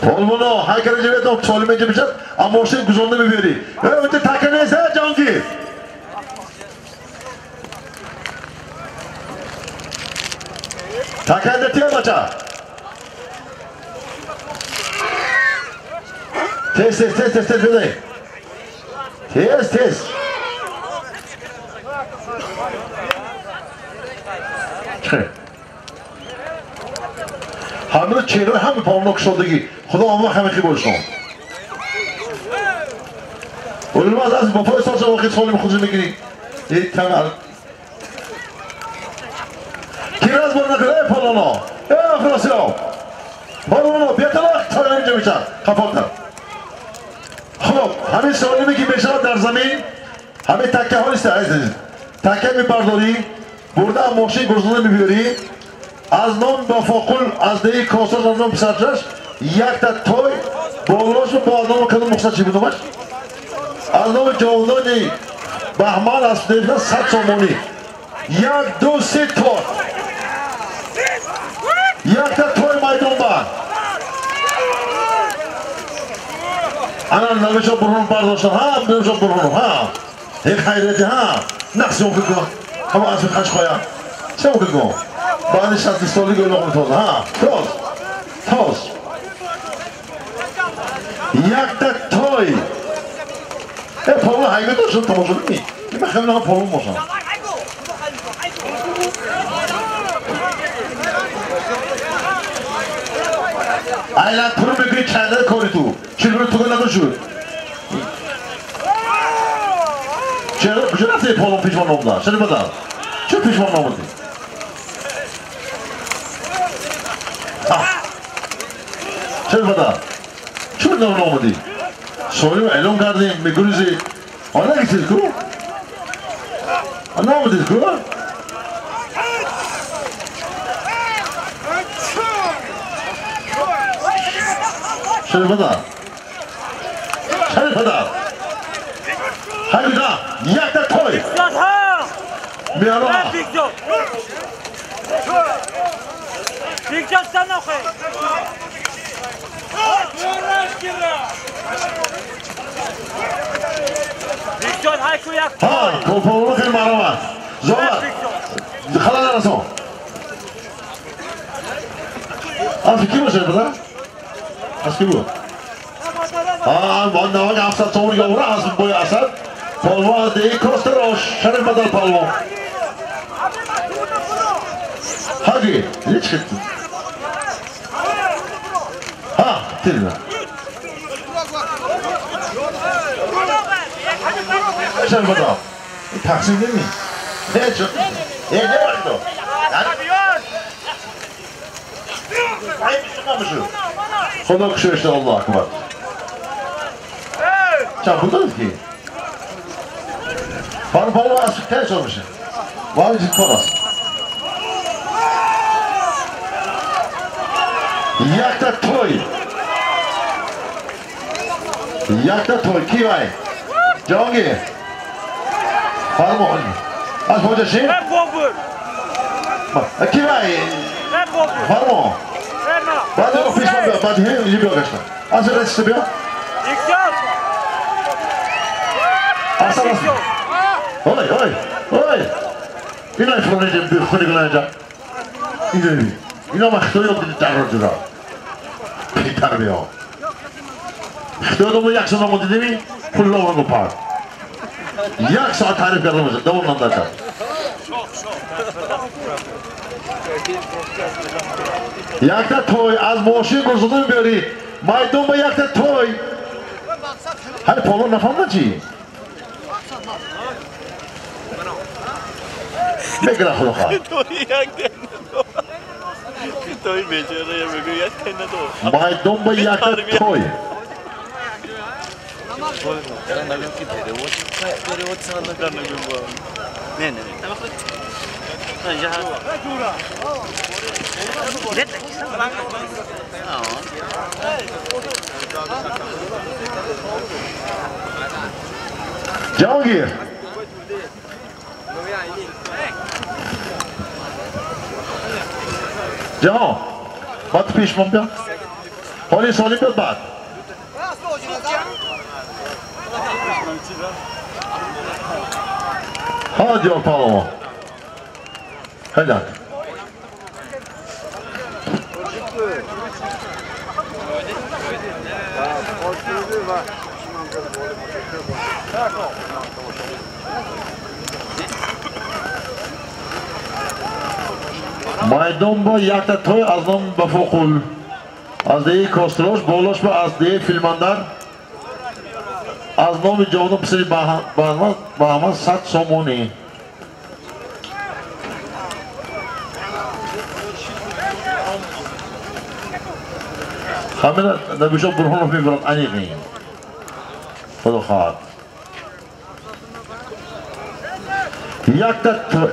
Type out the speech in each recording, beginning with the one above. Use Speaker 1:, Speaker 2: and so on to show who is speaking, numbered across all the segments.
Speaker 1: Polmono, haykali jebetom, solime jebishab, amoshin guzonda biberi. Öte takanesa Jonki. Takanda tiya bacha. Tez böyle. Tez. Hamı çeyre hamı pamuk şoldagi. Xudo Allah hamaki bo'lsin. Olmaz az bu poysa vaqt solim xudini giring. Tamam. Kiraz bo'lna qilay polono. Afrosio. Polono betalaq to'yincha bichar. Qafotda. Xo'p, hamma solimiki beshara dar zamin. Hamma takka holista aziz. Takka mi pardori. Burada moshi guzini biberi. Az non ba foqul az dei kosalardan pisarchash. Yakta to'y bo'loshi bo'ldom qilib muxtachi budimash. Alloh jovloni bahmal asdeda sat somoni. Yak do set to'y. Yakta to'y maydonda. Ana navsho burun bardoshlar ha, navsho burun ha. Hayrati ha. Naqshon qilgo. Hamma asl qash qo'ya. Sen qilgo. Bani shatli stoliga o'ylab to'z ha. To'z. Yakta to'y. Polo hayga do'shin tomoshabini. Nima xamla polo bo'lsa. Aylan turib bir chayda ko'ritu. Chilbir tugunada shu. Chero bujurasi polo pishmon oldu. Seni badal. Shu pishmon oldu. Seni badal. Şu ne olmadı? Soyu elon kardeşim mi gülüzü? Ona gittik ku? Ana mı dedik ku? Şerifada. Haydi da yakta toy. Mi ara?
Speaker 2: Fikret sana koy. Victor hayku yak.
Speaker 1: Ha, kopalını kır marama. Zor. Xalan arasın. Afi kim o şerifada? Aski bu. Ha, bana bak afsat sonra yavru asın boyu asat. Polva değil kosteroş. Şerifada polva. Hadi, ne çıktı? Ha, tilme. Şerifada. Taksim değil mi? Ne çok? Ne vakit o? Hayır bir sunmamışım. Sonra kuşu işte Allah akbar. Çapıldınız ki. Parpalı asık ters olmuşum. Var mı ciddi olasın? Yakta toy. Yakta toy. Ki vay? Jongi. Farmon. Az hoca şey?
Speaker 2: Ben bobur.
Speaker 1: Ki vay?
Speaker 2: Ben bobur.
Speaker 1: Farmon. Bana yok pişman bir. Bana hem iyi bir arkadaşlar. Azır etsi bir.
Speaker 2: Dikkat.
Speaker 1: Asal asıl. Oy. İnan fırlayacağım bir fırlayacağım. İnan. İnan ama xitoy yok dedi terörcüler. Bir terbiye o. Xitoy adamı yaksın ama dedi mi? Pulla onu kopar. Yaksa tarif yapılmıştır. Devamlı da açar. Yakta toy az moşi gozulun beri. Maydon mu yakta toy? Hani polo nafamda çiğ. Bekle xuluqa.
Speaker 3: Toy becereye böyle yakında da.
Speaker 1: Maydon mu yakta toy? Cihangir. Cihan. Batı pişman bir. Hali salim bir bat. Hadi yok palama. Helal. Maydon bu yakta toy azam bafokul. Azdeyi kostroş, boloş bu azdeyi filmanlar. Aznom bir cevabını pısırı bağlamaz sat somoni. Hamile da bir şey burhanı bir biraz anıyım. O da kağıt. Yakta toy.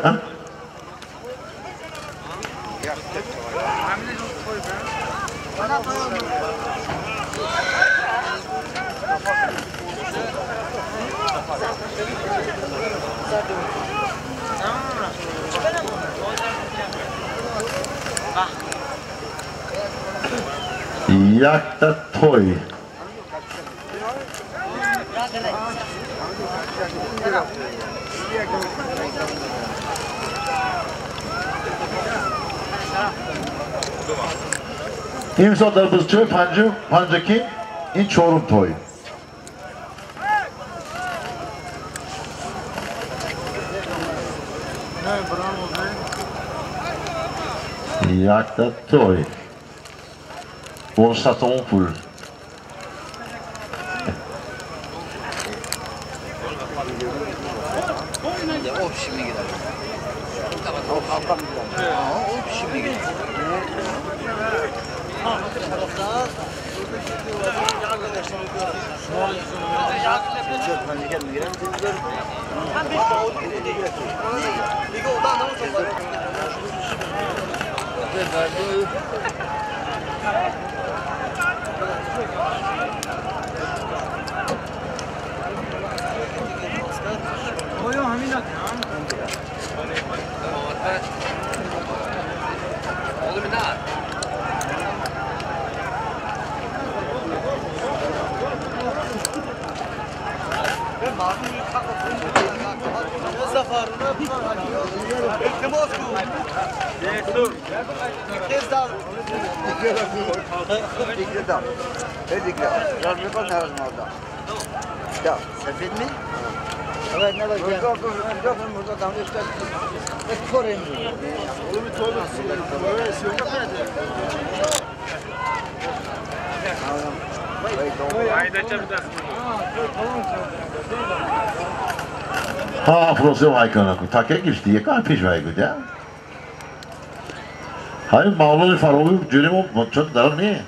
Speaker 1: Yakta toy. İmsatlarımız çoğu pancaki in Çorum toy. Yakta toy. Borsa ton full.
Speaker 4: O şimdi gider. O şimdi gider. Ya, sefil mi? Evet, ne bakayım? Yok, burada damla işte. Koreyim. Onu bir torba
Speaker 1: Ha, profesör Haykana ku. Takke geçti. Yakar piş Haykut ya. Hayır, Mağlun'un faroğu cürüm o. Çok darar niye?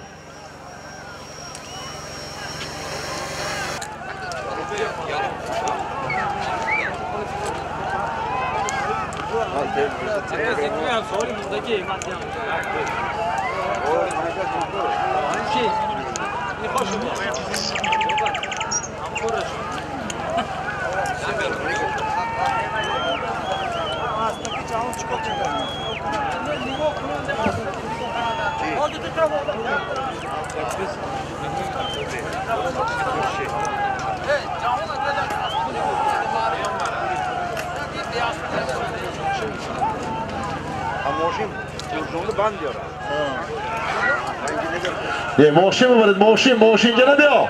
Speaker 1: Ye moşin mi var? Moşin cenabio.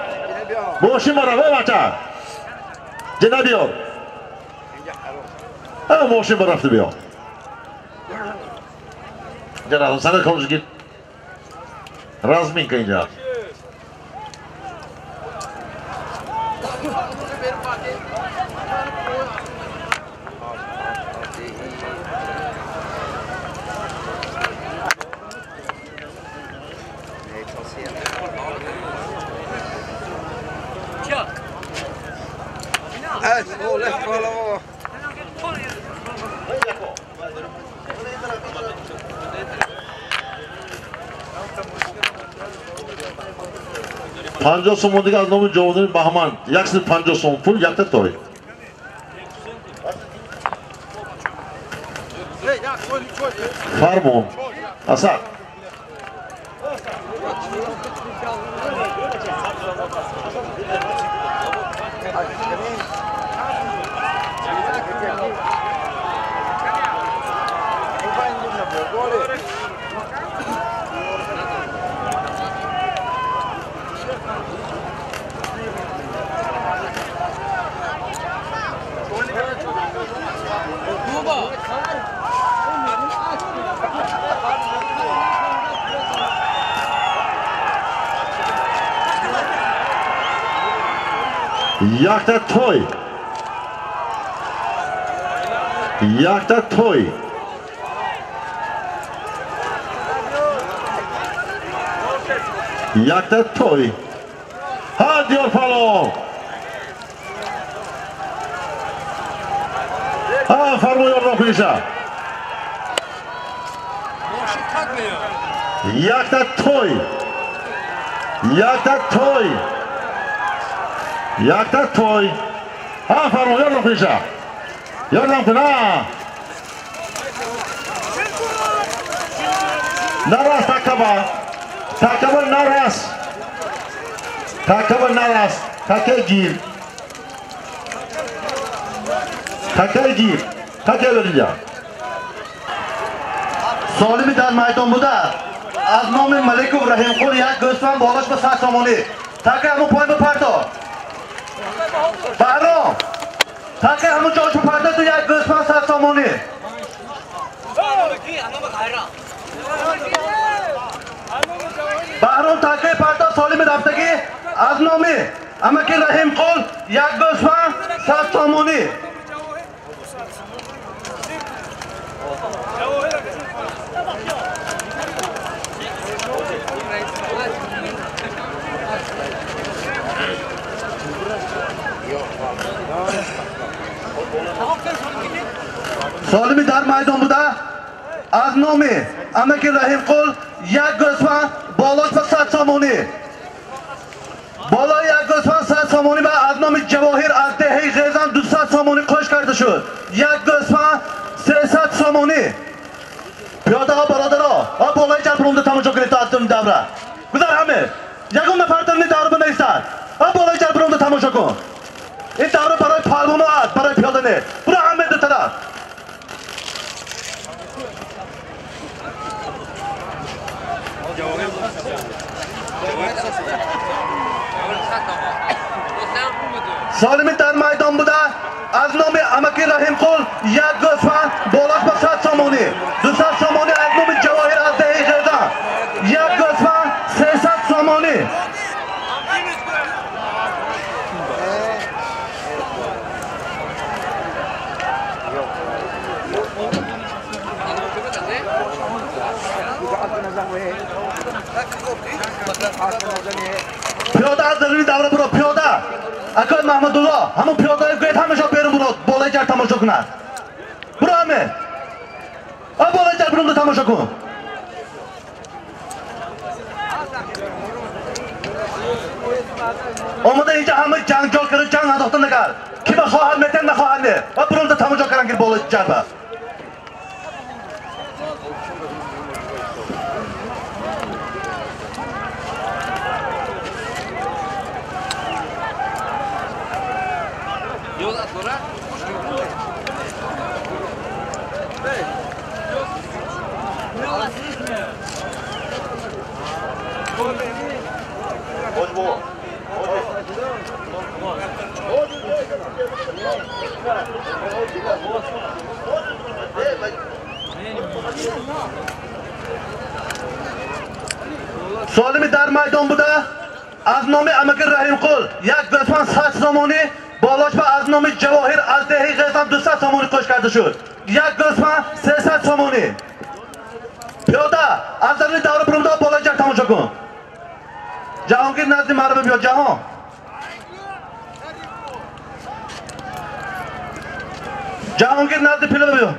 Speaker 1: Moşin var ve maça. Cenabio. Ha moşin var rafta bio. Cenabio sana konuş git. Razmin kayınca.
Speaker 4: Evet, o left kola o.
Speaker 1: Panca somodiga aznomu jovunun bahman. Yaksın panca som full yakta toy. Farmon. Asad. Yakta toy. Yakta toy. Yakta toy. Ha diyor Palon. Ha Farmo yoldan kuyuşa. Yakta toy. Yakta toy. Yakta toy. Ha Farmo yoldan kuyuşa. Yoldan kuyuşa. Naras takaba. Takaba naras. Takaba naras. Takay gir. Takay gir. Takay verilya.
Speaker 5: Solimi dar maydon buda. Az nomi Malikov Rahimqul yak go'sman bog'ish va saksomoni. Takay hamu poy bu parto. Bahrom. Takay hamu josh bu parto tu yak go'sman saksomoni. Bahrom takay parto solimi daftagi az nomi Amaki Rahimqul yak go'sman saksomoni. Solimi dar maydon buda az nomi Amaki Rahimqul yak go'sman boloch va saksomoni. Bola yak go'sman saksomoni va az nomi Javohir az dehi g'ezan 200 somoni qo'sh kardi shu. Yak go'sman 300 somoni. Piyodaga barodaro, ha bolay jalprumda tomosha qilyapti astim davra. Bizlar hamma yag'on nafarni davri neysan. Ha bolay jalprumda tomosha qil. این دوره برای پروانات برای پیاده نه برای همه دو طرف سالمی در میدان بوده از نام امکی رحیمقل یک گوسفند بالاش با 100 سامانی 200 سامانی از نام جواهر از دهی غزه یک گوسفند 300 سامانی پیاده از درونی دوره برو پیاده اکای محمدالله همون پیاده گوید همشا بیرون برو بالای جر تماشا کنن برو همه بالای جر برون تماشا کن آمده اینجا همه جنگ جال کرد جنگ نداخته نگر کی بخواهد میتن نخواهد نه برون تماشا کردن که بالای جر با سالمی در میدان بوده از نام امکی رحیمقل یک گوسفند 100 سامانی بالاش با از نام جواهر از دهی غزه 200 سامانی قش کرده شد یک گوسفند 300 سامانی پیاده از درون دوره برو بالای جر تماشا کن جهانگیر نزد مرا بیا جهان جهانگیر نزد پیله بیا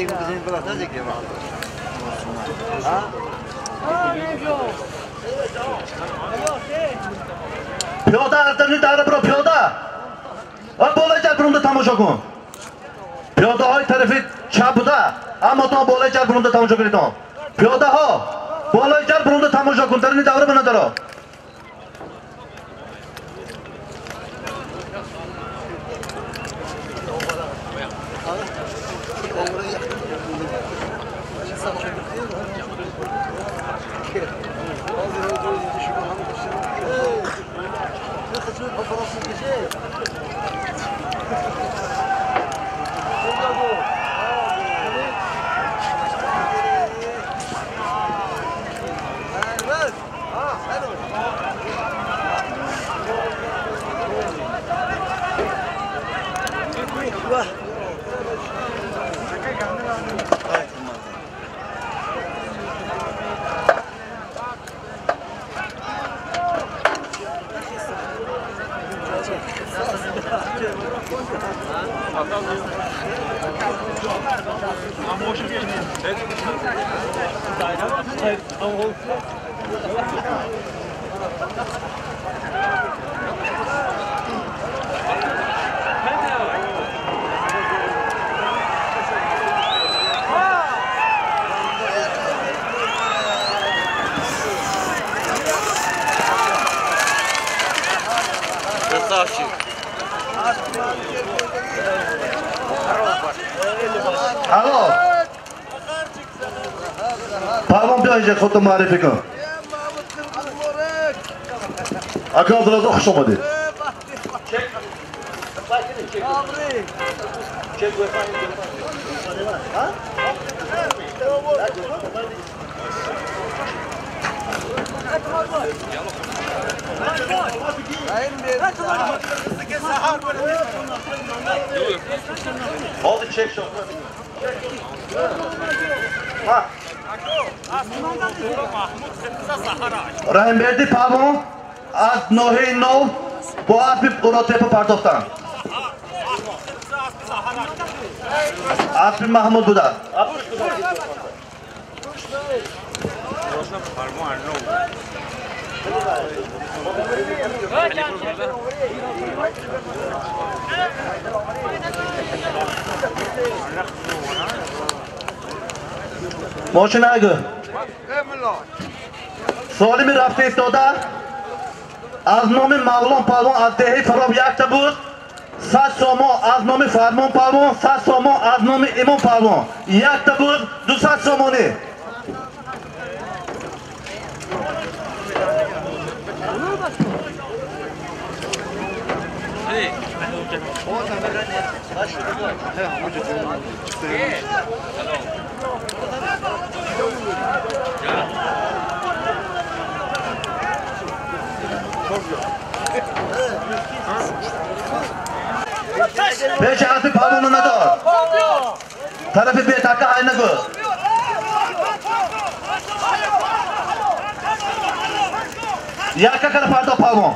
Speaker 4: دیگه بزنید بلاتر دیگه
Speaker 5: پیاده ارتنی داره برو پیاده بالای جل برونده تماشا کن پیاده های طرف چپ بوده اما تا بالای جل برونده تماشا کنید پیاده ها بالای جل برونده تماشا کن در این دوره بنا داره الو پروان بیا اینجا خودتو معرفی کن اکا عبدالرزا خوش آمدید All the checks are Rahimberdi Pavon از نوحه نو با اسب اوراتپ پرتافتن اسب محمود بوده ماشین اگه سوالی می رفته ایستاده از نام مولان پالوان از دهی فراب یک بود 100 سومو از نام فرمان پالوان 100 سومو از نام ایمان پالوان یک بود 200 سومونی پیش حرفی پالونو ندار طرف بیتاکه های نگو یکه کنه پرتا پالون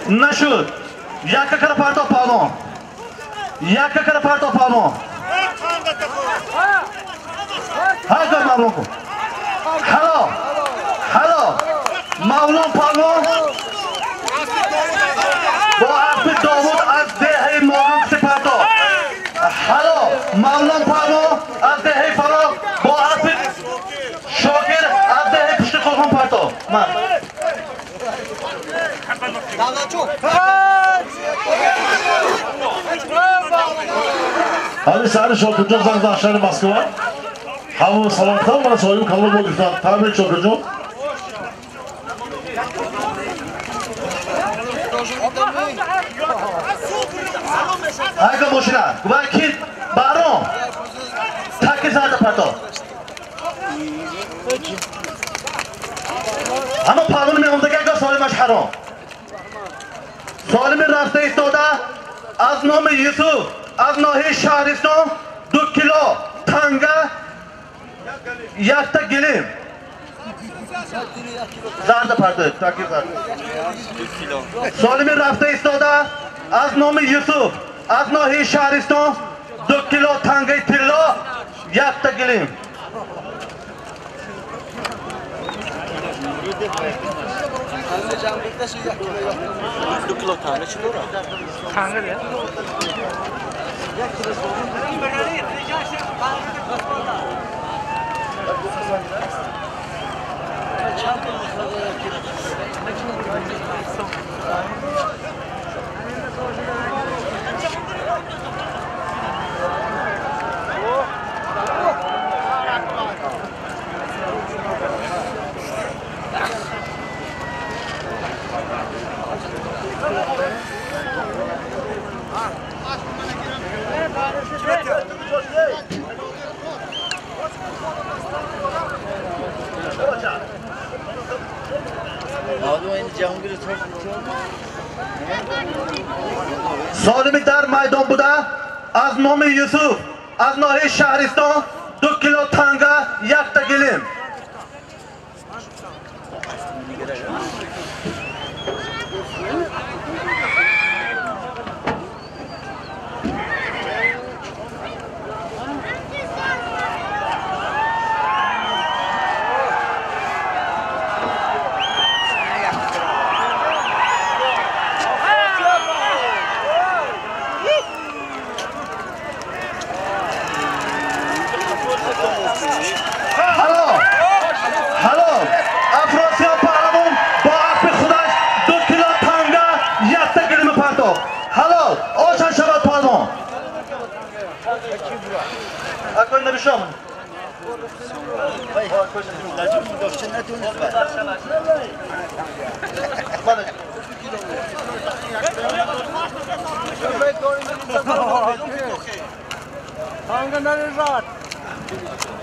Speaker 5: نشد یکه کنه پرتا پالون یکه کنه پرتا پالون های کن مولون کن هلا مولون پالون با اسب داوود از دهه مولون سپرتا هلا مولون پالون از دهه فرا با اسب شاکر از دهه پشت قرخان پرتا من حالی سهر شاکرجان زنگ در شهر مسکو همون سلامتان برای سوالیم کلام با گفتن تبریک شاکرجان Ayga moshina, gubaki baron. Taki zada pato. Ama palon mein umda ga solimash harom. Solim rafte istoda az nom Yusuf, az nohi Shahriston 2 kilo tanga yakta gelim. Zada pato, taki zada. Solim rafte istoda از نام یوسف از ناحیه شهرستان 2 kilo tanga tillo, yakta gilim. Solimi dar maydon buda az nomi Yusuf, az nohi Shahriston 2 kilo tanga yakta gilim.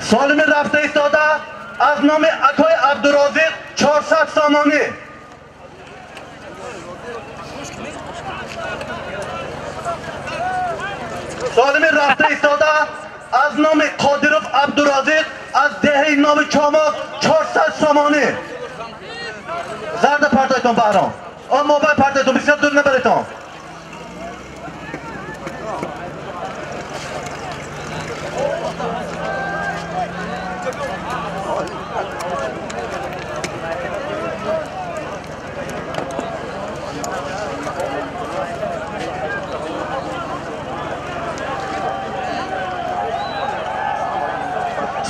Speaker 5: Solimi rafta istoda az nomi Akoy Abduraziq 400 somoni. Solimi rafta istoda az nomi Qodirov Abduraziq az dehi nomi Chomoq 400 somoni. Zarda partayton Bahrom. O mobil partayton bisyor dur nabariton.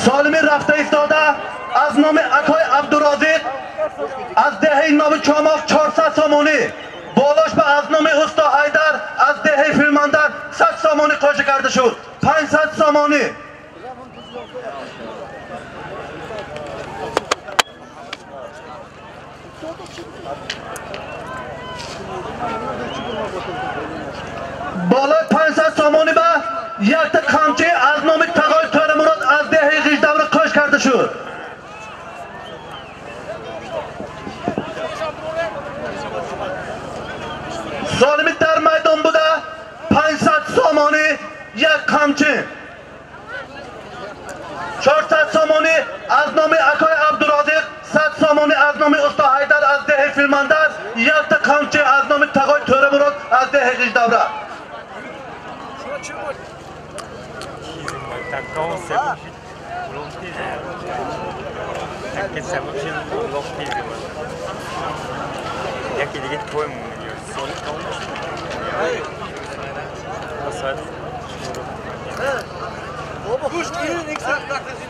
Speaker 5: Solimi rafta istoda az nomi Akoy Abduraziq az dehi nomi Chomoq 400 somoni. Bolosh ba az nomi Usto Haydar az dehi Filmandar 100 somoni qo'shib kardi shu 500 somoni. Bola 500 somoni ba yakta qamchi az nomi Tag'oy To'ramurod az dehi G'ijdavri qo'shib kardi shu. Solimi dar maydon buda 500 somoni yak qamchi. 400 somoni az nomi Akoy Abduraziq, 100 somoni az nomi Usto Haydar az dehi Filmandar, yakta qamchi az nomi Tag'oy To'ramurod az dehi G'ijdavri.
Speaker 6: Jaki دیگه توی مونی گوش گیرین یک ساعت نکشید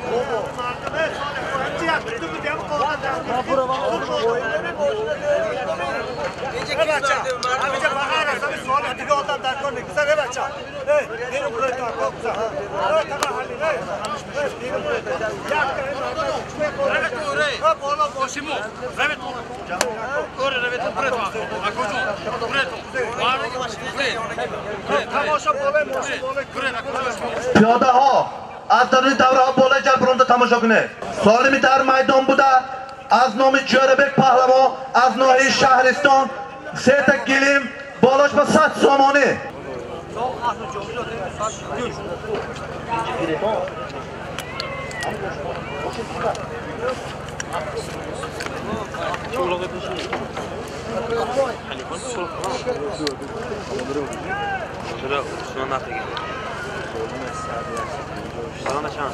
Speaker 5: Piyoda ho azdarni davra bola jalbronda tomosha kune. Solimi dar maydon buda az nomi Jo'rabek Pahlavon az nohi Shahriston Seta gilim bolosh ba 100 somoni.
Speaker 6: Şurada şuna ne yapayım? Bana şans.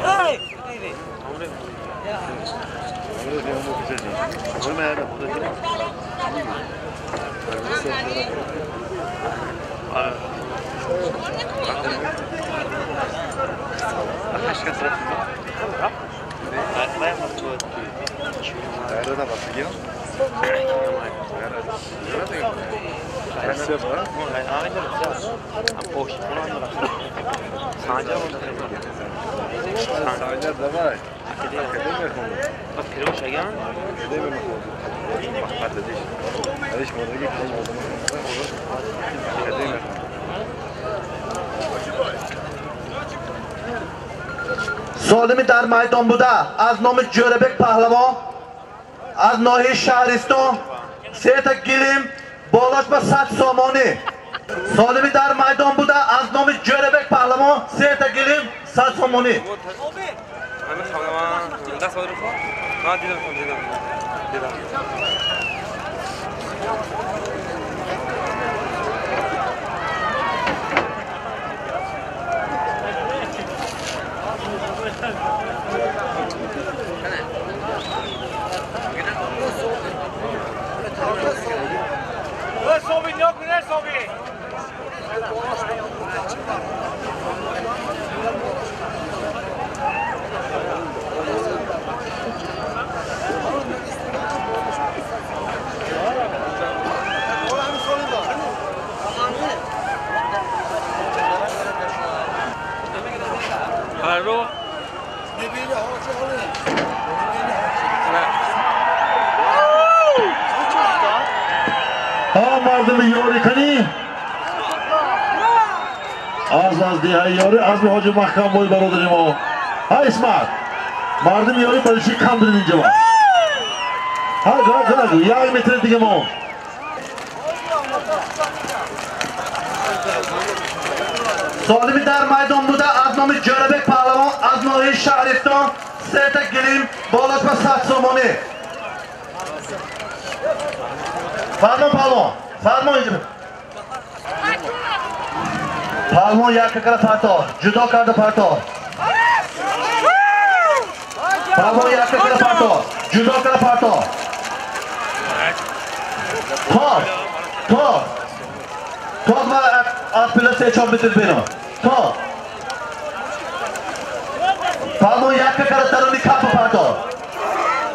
Speaker 6: Hey!
Speaker 5: سالمی در میدان بوده از نام جوربک پهلوان از ناحیه شهرستان سه تا گلیم بالاش با 100 سامانی سالمی در میدان بوده از نام جوربک پهلوان سه تا گلیم 100 سامانی
Speaker 1: ها مردم یاری کنی از دیهای یاری از به حاج محکم باید برادر ما ها اسمت مردم یاری بلشی کم داریم اینجا با ها یک متر دیگه ما
Speaker 5: سالمی در میدان بوده از نام جوربک پهلوان از ناحیه شهرستان سه تا گلیم بالاش با 100 سامانی فرمان پهلوان فرمان اینجا پهلوان یک ککر پرتا جدا کرده پرتا پهلوان یک ککر پرتا جدا کرده پرتا تا و از پله 3-4 متر بیرون تا پهلوان یک ککر درونی کپ پرتا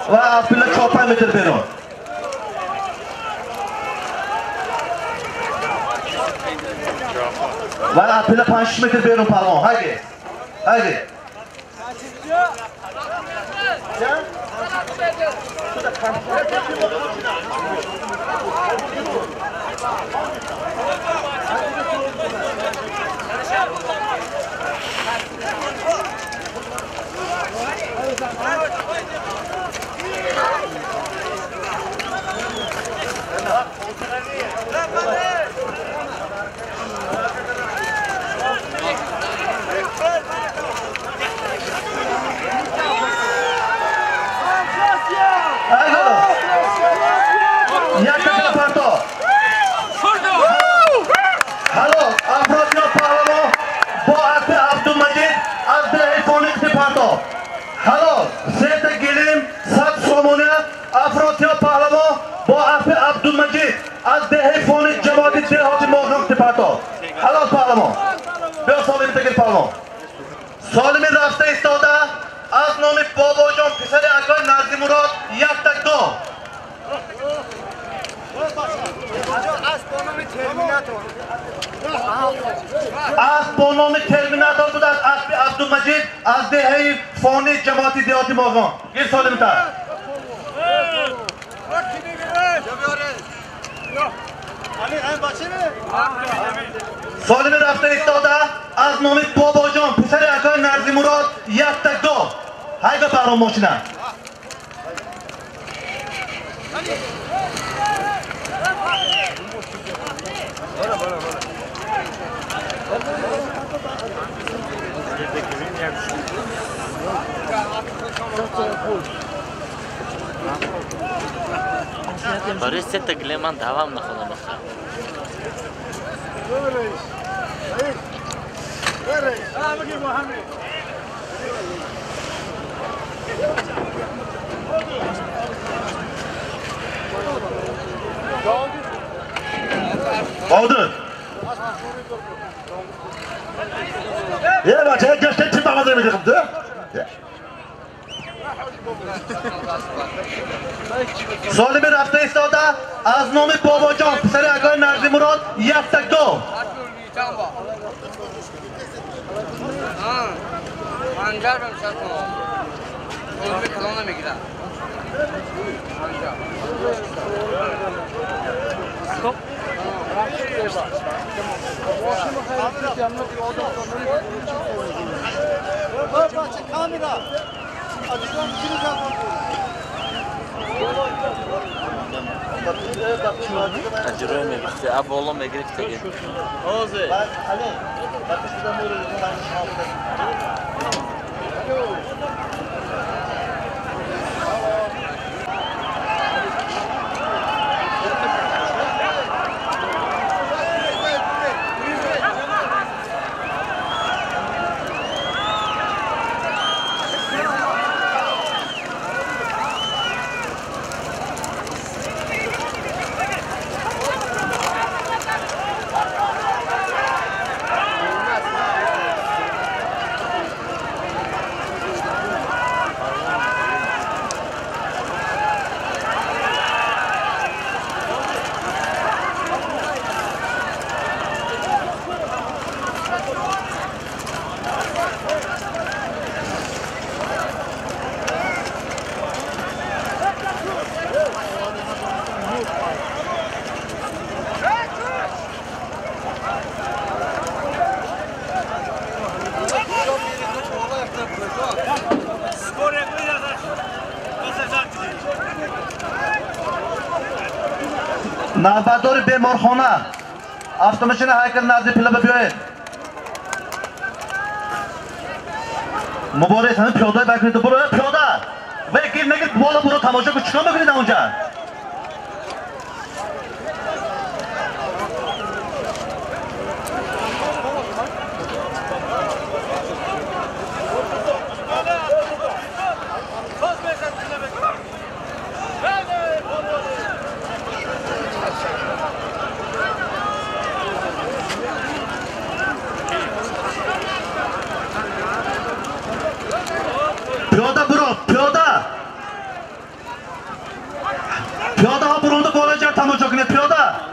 Speaker 5: و از پله 4-5 متر بیرون و از پله 5 متر بیرون پهلوان هایگی حالا سه تا گلیم 100 سامانه افراتیا پهلوان با عفو عبدالمجید از دهه فونی جماعت دهاتی ماغرب تپاتا حالا پهلوان بیا سالمی تگیر پهلوان سالمی رفته ایستاده از نام بابا جان پسر اکای نرزی مراد یک تک دو از با نام ترمیناتور بود از اسب عبدالمجید از دهه فانی جماعتی دیهاتی ماغان گیر سالمی تر سالمی رفته ایستاده از نام بابا جان پسر اکای نرزی مراد یک تک دو هایگاه پهلوان ماشینه
Speaker 3: برای سه تگله من دوام نخونم بخوام.
Speaker 1: Oldu. Ya bak çek geçti çim bakmadı mı çıktı?
Speaker 5: سالمی رفته ایستاده از نام بابا جان پسر اگاه نرزی مراد یک تک دو
Speaker 4: منجر بهم شد کنم علمی کلام نمیگیرم
Speaker 3: اجرای میگفته اولا میگرفته گه آزه
Speaker 5: نوبتدار بیمارخانه автомашина هیکل نزد پله بیاید مبارک همه پیاده بکنید برو پیاده و یکی نگید بالا برو تماشا کن چیکار میکنید اونجا پیاده برو پیاده پیاده ها برونده بالا جا تماشا کنید پیاده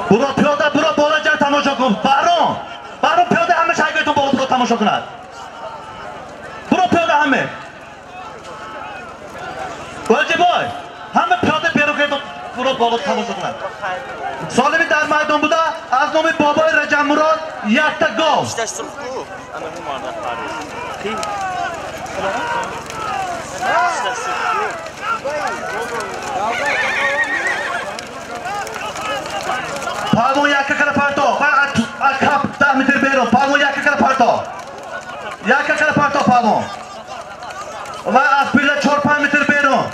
Speaker 5: برو پیاده برو بالا جا تماشا کن برو پیاده همه شایگاهتون بالا برو تماشا کند برو پیاده همه واجب بای همه پیاده بیرو که برو بالا تماشا کند سالمی در میدان بوده از نام بابای رجب مراد یک تا گاو
Speaker 3: İşte sırtı ana bu marda fare İşte sırtı
Speaker 5: پالمون یک کل پرتو از کپ 10 متر بیرون پالمون یک کل پرتو یک کل پرتو پالمون و از پیله 4-5 متر بیرون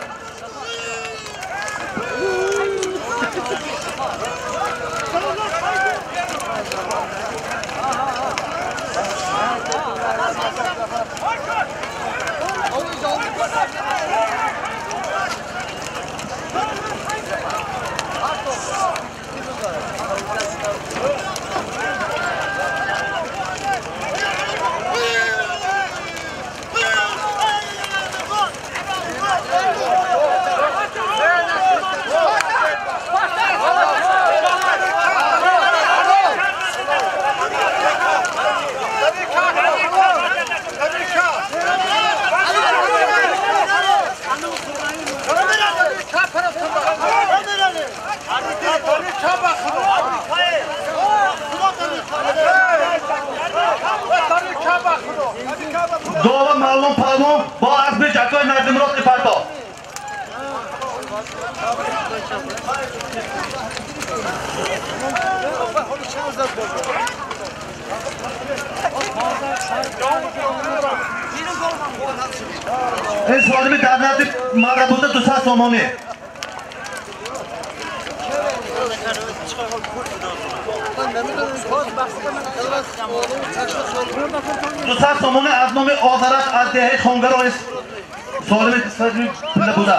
Speaker 5: Dova Ma'lum Palmon با اسب جکای نردمرات پرتا این سوالمی در نزدیک مربوطه 200 سومانی 200 سومانی از نام آذرک از دهه خانگر است سوالمی پله بوده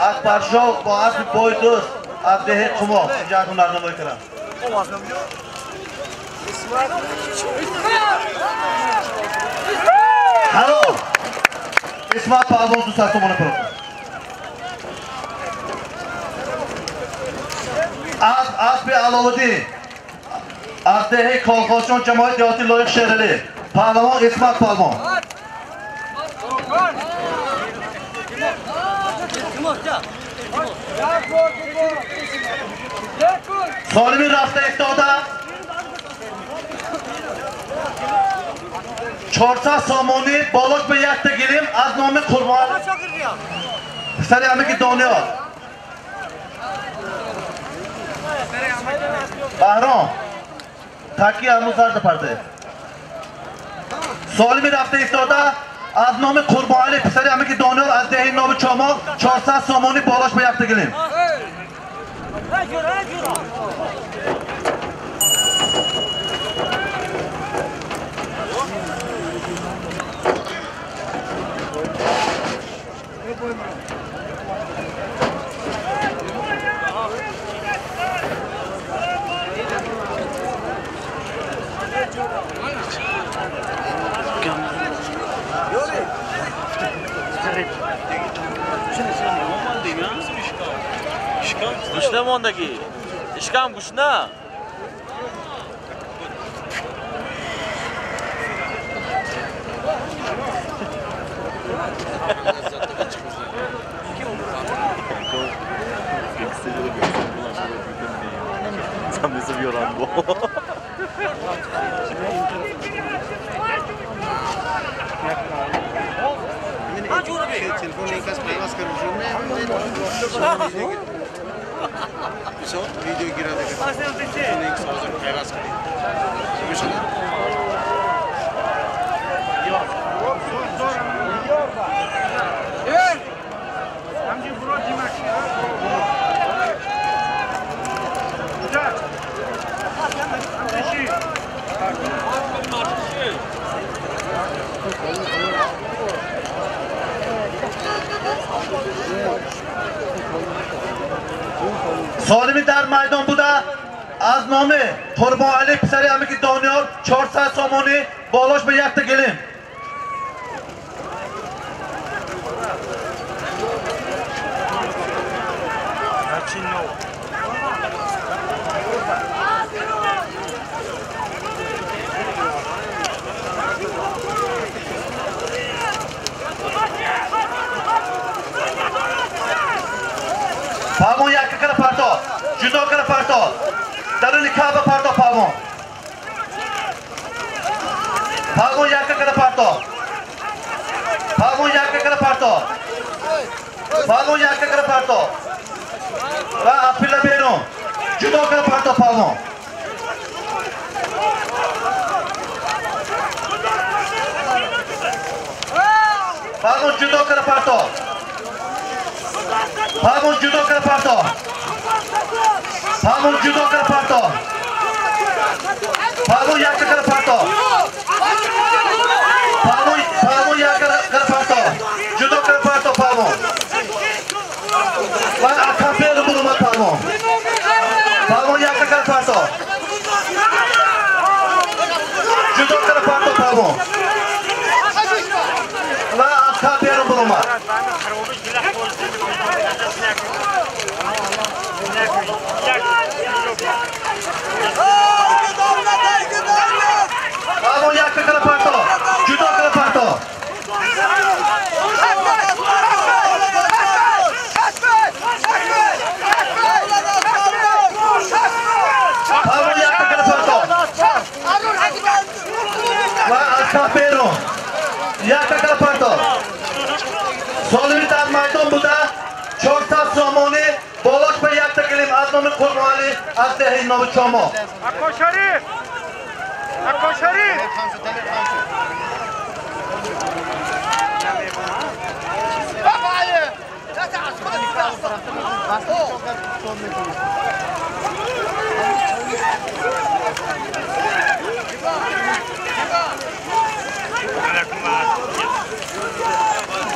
Speaker 5: اکبر شاه با اسب بوی دوست از دهه قما اینجا اکنون نرنمایی کنم هلو اسمت پهلوان 200 تومانه پرو اسب علاودین از دهه کالخاشان جماعت دیهاتی لایق شهرلی پهلوان اسمت پهلوان سالمی رفته افتاده 400 سامانی بالاش به یک تگیریم از نام قربان سری همه که دانیال بهرام تکی همون زرد پرده سالمی رفته افتاده از نام قربان علی پسری همه که دانیال از دهه ناب چاما 400 سامانی بالاش به یک تگیریم
Speaker 3: گوشنه موندگی اشکام گوشنه Sen bizi bir yoran bu.
Speaker 7: Video गिरा देगा एक सौ कैवास
Speaker 5: سالمی در میدان بوده از نام قربان علی پسری همه که دانیال 400 سامانی بالاش به یک تگیریم پاگون یک کنه پرتا جدا کنه پرتا درونی کعبه پرتا پاگون پاگون یک کنه پرتا پاگون یک کنه پرتا پاگون یک کنه پرتا و اپیل بیرون جدا کنه پرتا پاگون Pardon, judo karaparto. Pardon, judo karaparto. Pardon, judo karaparto. Pardon, yakka karaparto. Pardon, yakka karaparto. Judo karaparto, pardon. Ben akapelo bulunma, pardon. Pardon, yakka karaparto. Judo karaparto, pardon. Ben akapelo bulunma. Pardon, yakka karaparto. Judo karaparto. Pardon, yakka karaparto. Ben akapelo. Yakka karaparto. Solivitar maydon buda. Chortat somoni. Boloch ve yakta kelim adnomi kurmali. Azdehin novi chomo.
Speaker 2: Akoşari! Akoşari!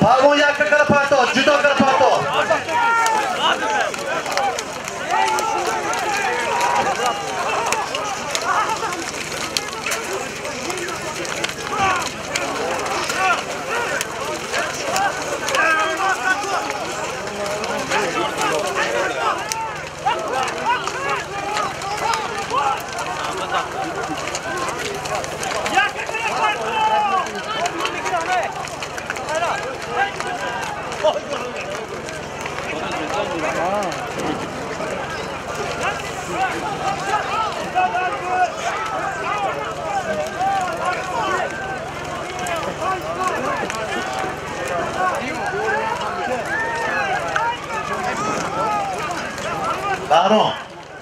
Speaker 5: Pardon, yakka karaparto. Judo karaparto.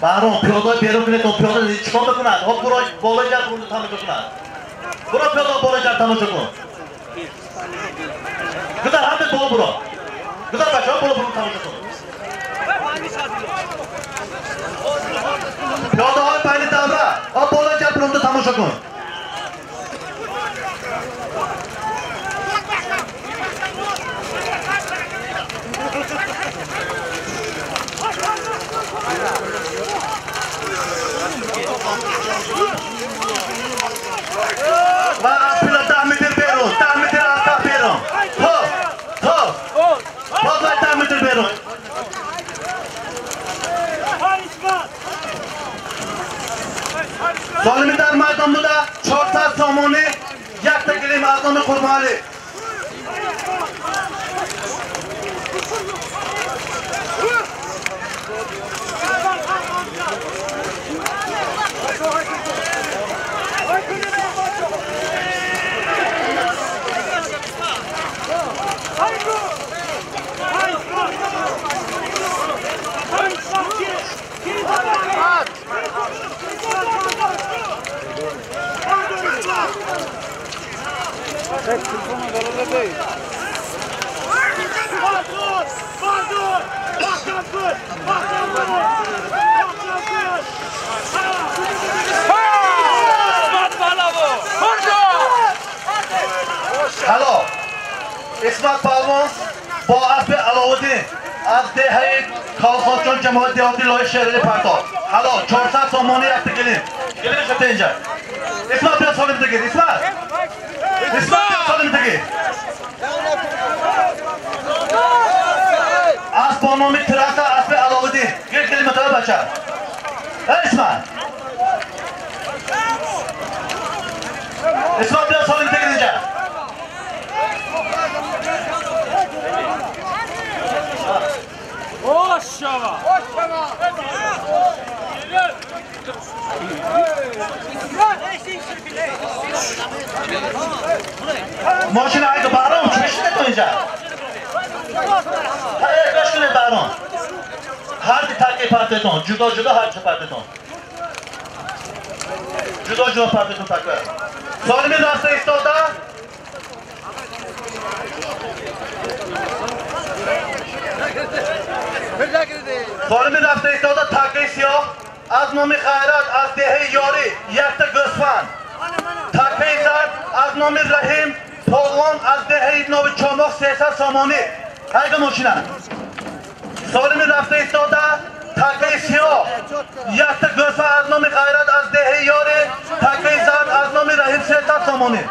Speaker 5: Baron, piyoda berib keladi, piyoda chiqib kunadi. Hop, bolajar buni tomosha qiladi. Bura piyoda bolajar tomosha qiladi. Qizlar hamda bura. Qizlar bacha buni tomosha qiladi. Piyoda oy payli davra, hop bolajar buni tomosha qiladi. Va apila ta'midir berun, ta'midir arqa berun. Hop. Hop va ta'midir berun. Solivitar maydonida Chortat somoni yakta kelim adnomi kurmali. Hello, İsmet Palmon, bu asbi Alavuddin, azde hayit Kalkosyon Cemaat Diyavdi Loy Şerili Parto. Hello, Chortat somoni yaptı gelin. Gelin şu teyince. İsmet biraz solimde gir, İsmet biraz solimde gir. Astronomi Traka asbi Alavuddin. Gelin mesela başa. Hey İsmet. İsmet biraz solimde girince.
Speaker 2: Oşşava!
Speaker 5: Moşina ayda baron, çeşitli koyunca. Hayır, kaç güne baron. Hardi takip parteton, judo hardi parteton. Judo parteton takip. Solimi rasta istolda. سالم رفته ایستاده تاکه سیاه از نام خیرات از دهه یاری یک گوسفند. تاکه زرد از نام رحیم پالوان از دهه نو چماق 300 سامانی. هیگه ماشینه. سالم رفته ایستاده تاکه سیاه یک گوسفند از نام خیرات از دهه یاری تاکه زرد از نام رحیم 300 سامانی.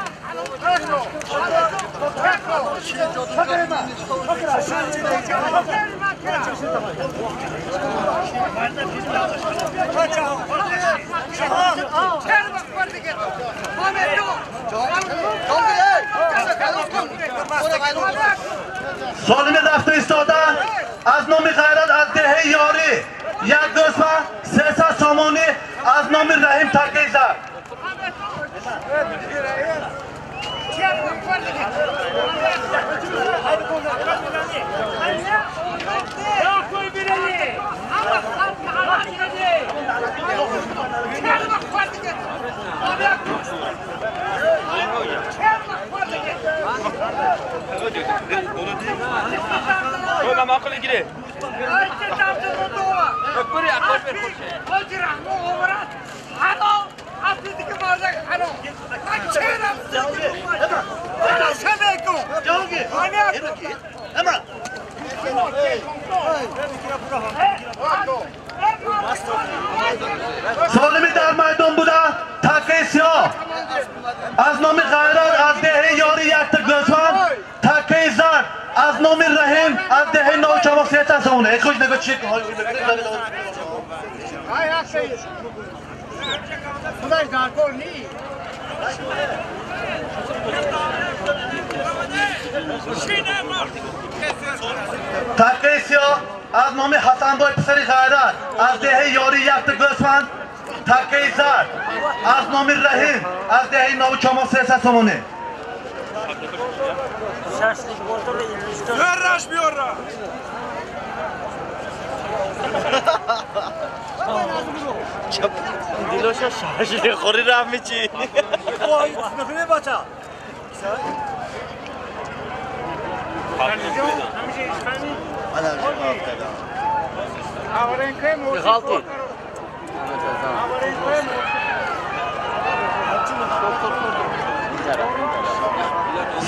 Speaker 5: سالم رفته ایستاده از نام خیرات از دهه یاری یک گوسفند 300 سامانی از نام رحیم تاکه زرد. سالمی در میدان بوده تاکه سیاه از نام خیرات از دهه یاری یک گوسفند تاکه زرد از نام رحیم از دهه نو چماق 300 سامانه. ایک خوش نگاه چی تاکه سیاه از نام حسن بای پسر خیرات از دهه یاری یک گوسفند تاکه زرد از نام رحیم از دهه نو چماق 300 سامانه.
Speaker 2: Verraş bir orra.
Speaker 3: دیلوشا شاشی خوری رفت میچی
Speaker 2: Ne bata?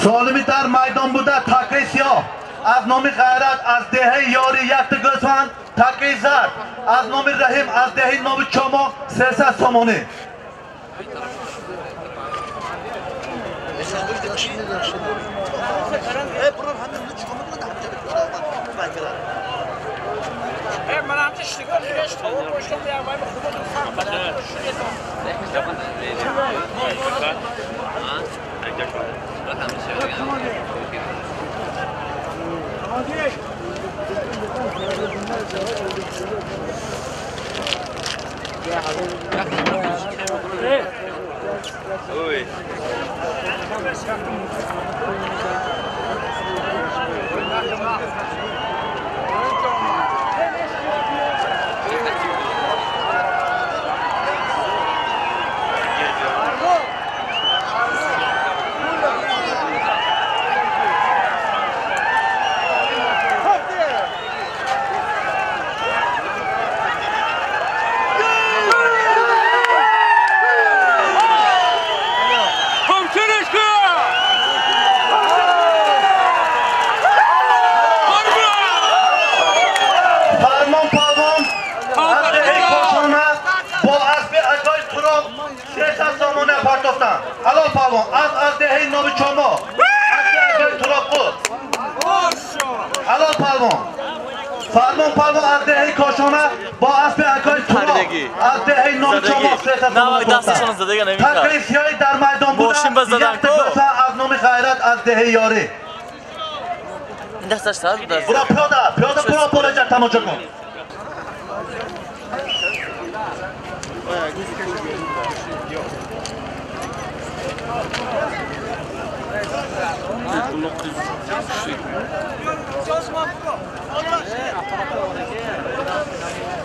Speaker 5: سالمی در میدان بوده تاکه سیاه از نام خیرات از دهه یاری یک گوسفند تاکه زرد از نام رحیم از دهه نو چماق 300 سامانه.
Speaker 2: من هم تشتغل ليش تو مش تو يا باي حلال پالوان از دهه نو چماق از دهه ترابقو حلال پالوان فرمان پالوان از دهه کاشانه با اسب اکای تراب از دهه نو چماق 300 سامانه. تاکه سیاهی در میدان بوده یک گوسفند از نام خیرات از دهه یاری. برو پیاده برو اینجا تماشا کن.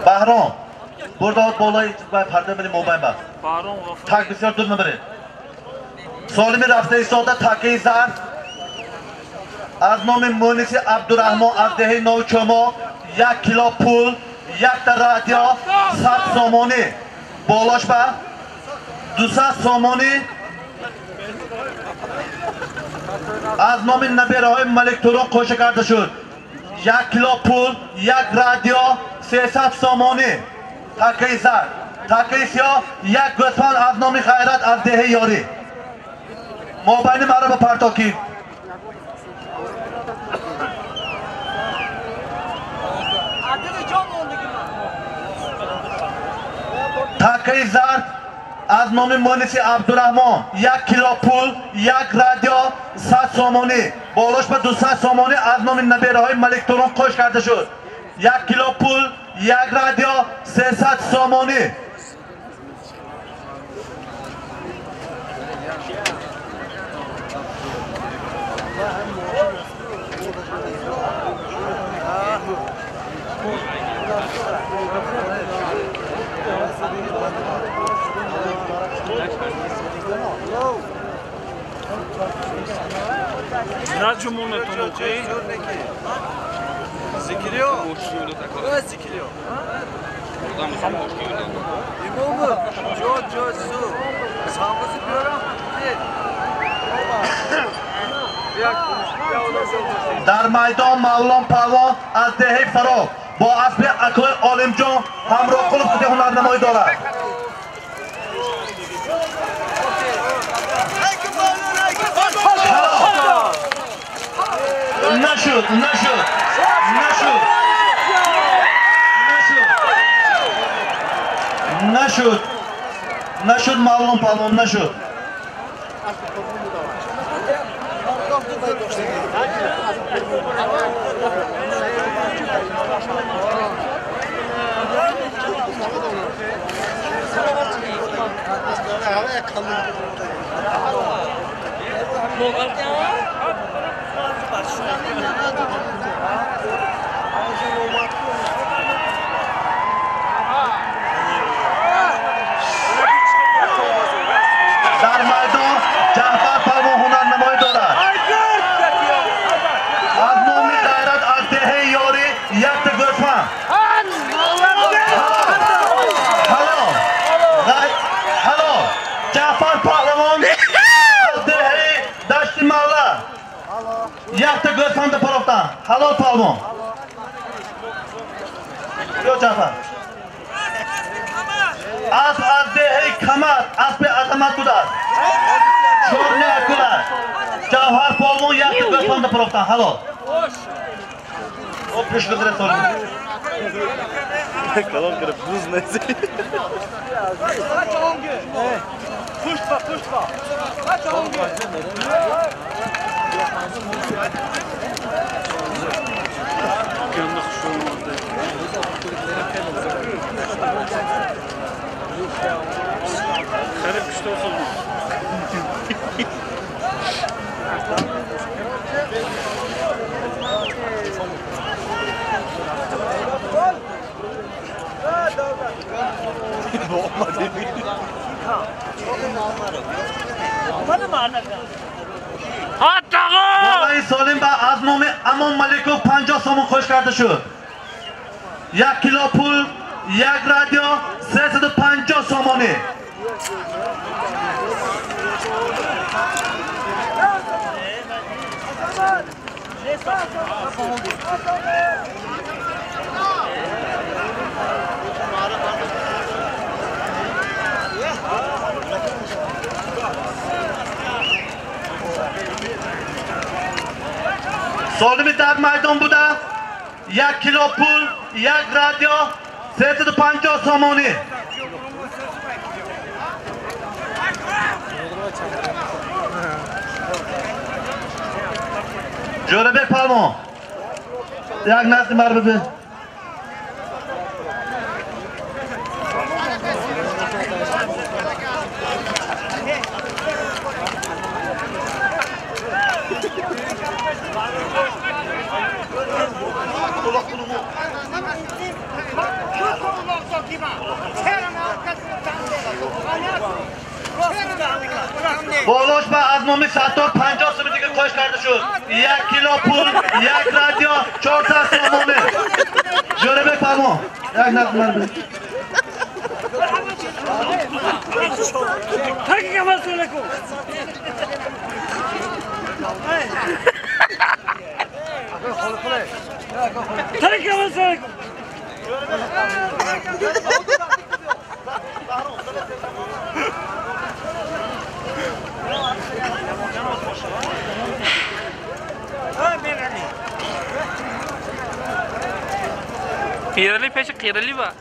Speaker 2: بهرام burada بالای پرده بریم موبایل بر تک بسیار دور نبرید. سالمی رفته ایستاده تاکه زرد
Speaker 5: از نام مونسی عبدالرحمن از دهه نوچما 1 کیلو پول 1 تا رادیو 100 سومانی بالاش به 200 سومانی از نام نبیرهای ملک تورون کوشش کرده شد 1 کیلو پول 1 رادیو 300 سومانی تاکی زر تاکی سیاه 1 گوسفند از نام خیرات از دهه یاری مابین مرا به پرتاکی تاکی زر از نام مونسی عبدالرحمن 1 کیلو پول 1 رادیو 100 سومانی بالاش به 200 سومانی از نام نبیرهای ملک تورون کوشش کرده شد 1 کیلو پول 1 رادیو 300 سومانی
Speaker 3: Racumune tonoqi.
Speaker 7: Zikiriyor. Evet zikiriyor. Buradan mı sen boş giyiyorsun? İmamı. Jo su. Sağımızı diyorum.
Speaker 5: در میدان مولان پهلوان از دهه فرا با اسب اکای عالم جان همراه قلب خود هنرنمایی دارد نشد مولان پهلوان نشد در میدان جعفر پهلوان هنرنمایی دارد از نام غیرت از دهه یاری 1 تا گوسفند هلو جعفر پهلوان از دهه دشت مولا 1 تا گوسفند فروختن هلو پهلوان یا جعفر اسب از دهه کمر اسب عظمت بود است چور نکول است جوهر پهلوان 1 تا گوسفند فروختن هلو o پیش گذره سالم
Speaker 3: Kalan kırıp buz neyse.
Speaker 7: Kaç 10 gün? Puştva. Kaç 10 gün?
Speaker 3: Yanlış şu olmadı. Karıp işte olsun.
Speaker 5: بالای سالم به از نام امان ملکو 50 سومون خوش کرده شد 1 کیلو پول 1 رادیو 350 سومانی سالمی در میدان بوده 1 کیلو پول 1 رادیو 350 سومانی جوره بر پالمون 1 نسل مربوطه بالاش به از نام ستار 50 سوم دیگه qo'sh kartoshka, 1 kilo pul, 1 radio, 400 somoni. Jo'rabek palmon. Yak nazmlar bilan.
Speaker 6: Takiga masalaku. Takiga masalaku.
Speaker 3: Kirali peşi kirali var.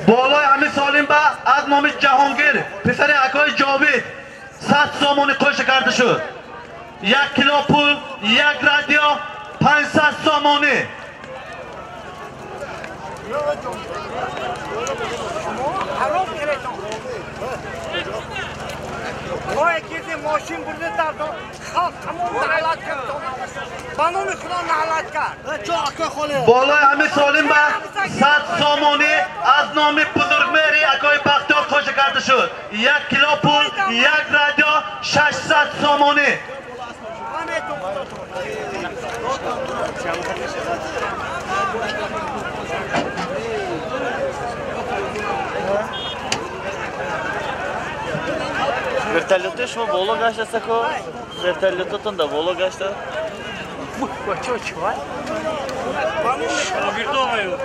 Speaker 5: Bolay Hamid Solimba az nomi Jahongir, pesari Akoy Jovid, 100 somoni qo'sh kartoshka. 1 kilo pul, 1 radio, 500 somoni.
Speaker 6: Vay girdi maşin burada dardı. Halk tamam nalat yaptı. Bana mı kılan nalat kar?
Speaker 5: Bolay Hamid Solimba 100 somoni az nomi Buzurgmeri Akoy Baxtiyor qo'sh kartoshka. 1 kilo pul, 1 radio, 600 somoni.
Speaker 3: Vertolyotda şu bolo gaşlasak o. Vertolyotdan da bolo gaşla. Bir de olmuyor.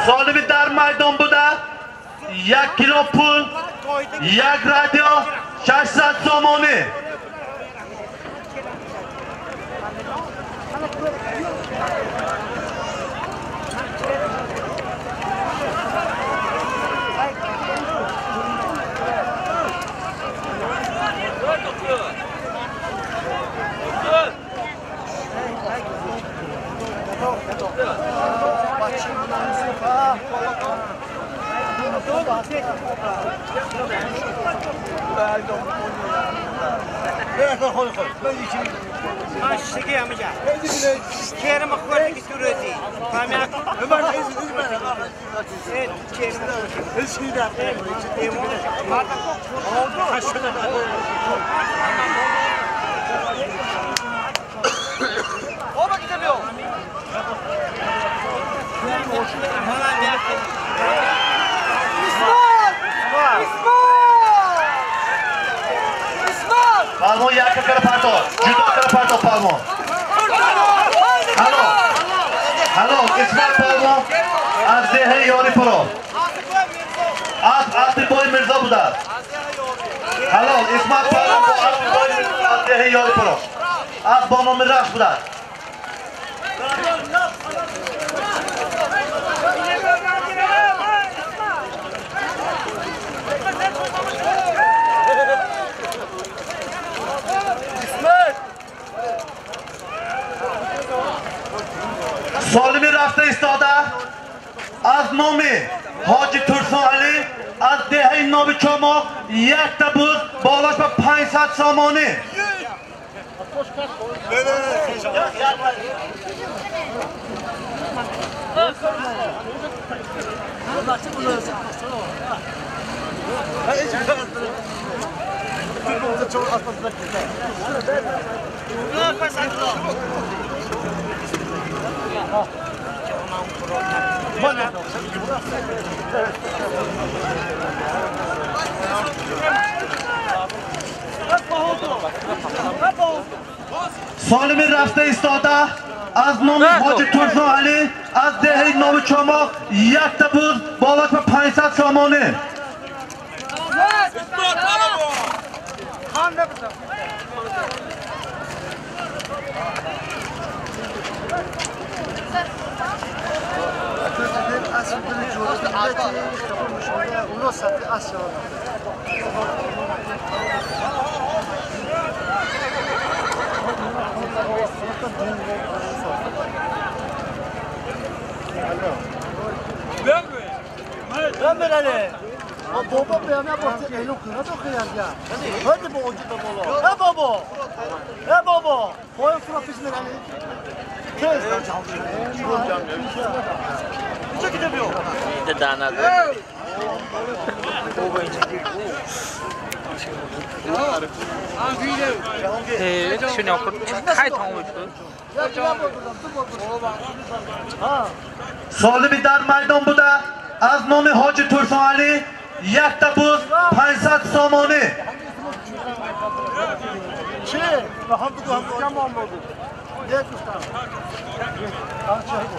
Speaker 5: Solimi dar maydon buda 1 kilo pul, 1 radio, 600 somoni. Palmon yakka karapato, judo karapato palmon. Halo, İsmail Palmon, az dehi yoni pro. Abdülboy Mirza buda. Halo, İsmail Palmon, Abdülboy Mirza, az dehi yoni pro. Az bono miraş buda. Solimi rafta istoda az nomi Hoji Tursun Ali az dehi nomi chomo yakta buz bolashba 500 somoni. Solimi rafta istoda az nomi Hoji Tursun Ali az dehi nomi chomo yakta buz bolashba 500 somoni.
Speaker 6: Ben böyle. Baba beğenme baksa elin kına da kıyarca. Hadi bu ucu da bolo. He baba. He baba. Koyun kına pişme lan. Tez. Hiç gidemiyor.
Speaker 3: De dana.
Speaker 7: شنو ياكل خايت هم
Speaker 5: Solimi dar maydon buda az nomi Hoji Tursun Ali yakta buz 500 somoni.
Speaker 6: Çi. Hamdu tamam oldu. Ye kustan. Al çay bu.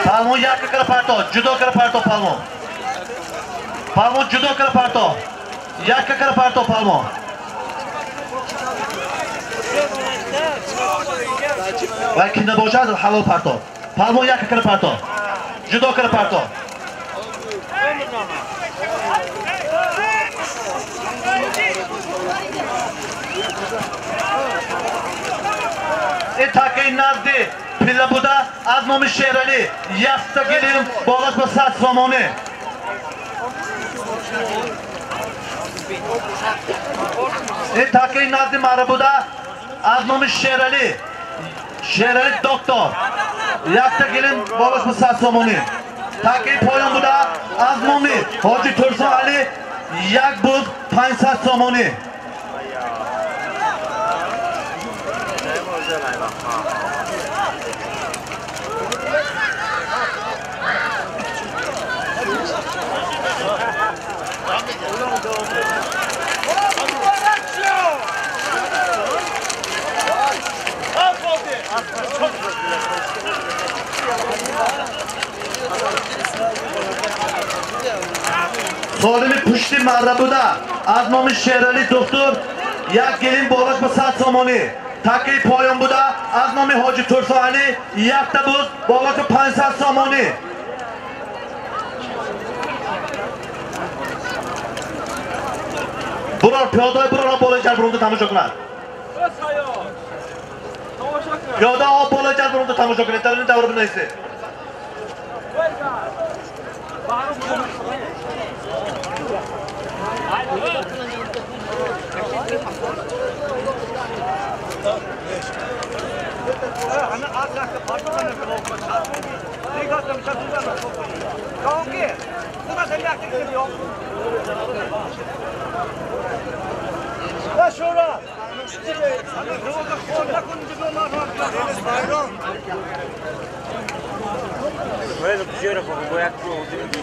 Speaker 5: Palmo yakka kara parto, judo kara parto palmo. Palmo judo kara parto. Yakka kara parto palmo. Vay kinda boshad halol parto. Palmo yakka kara parto. Judo kara parto. Etake nazdi pilla buda az nomi Sherali yasta gelin bolaşma saat somoni. Etake nazdi marabuda az nomi Sherali doktor yasta gelin bolaşma saat somoni. Taki poyon buda az nomi Hoji Tursun Ali yak buz 500 somoni. Solimi pushti marabuda az nomi Sherali doktor yak gelin bolaşma saat somoni. Taki poyon buda az nomi Hoji Tursun Ali yakta buz bolaşma 500 somoni. Biror piyoda biror bo'lajak burunda tomosha qilar. Piyoda olib bo'lajak burunda tomosha qilar. Internet davri bilaysiz.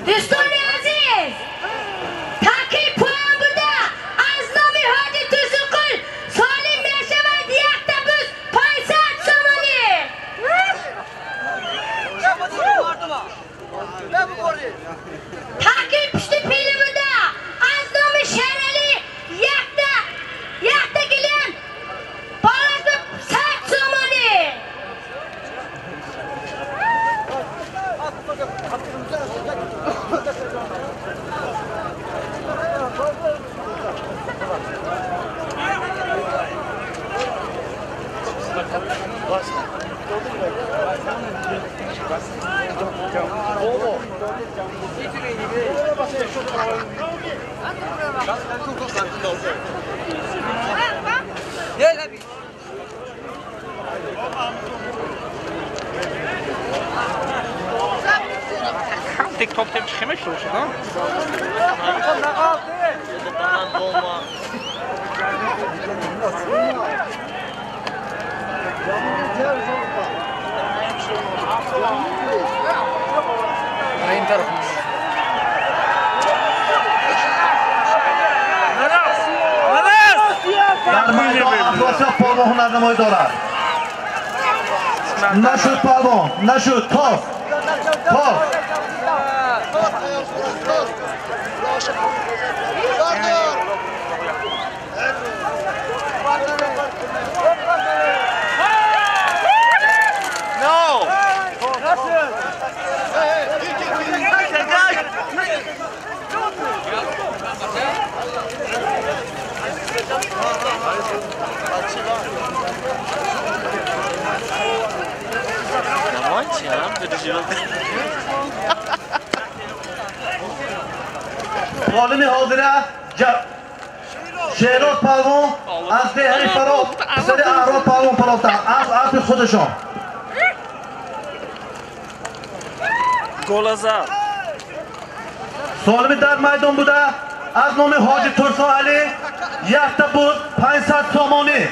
Speaker 8: Dostlar aziz, takip puan burada. Az nomi Hoji Tursun Ali Salim Meşevet yakta buz 500 somoni. Takip pişti pili burada. Az nomi Sherali yakta gelin bolaşma saat somoni.
Speaker 7: TikTok tem çıkmış mı? Ha?
Speaker 5: در میدان افراسیاب پالمان هنرنمایی دارد. نشد پالمان، نشد تاس تاس. عالم حاضره شهرات پالمان از دهری فراد پسر اعراب پالمان پرافتن از عرب خودشان.
Speaker 3: گل ازد.
Speaker 5: سالمی در میدان بوده از نام حاجی ترسا علی یک تا بود 500 سامانی.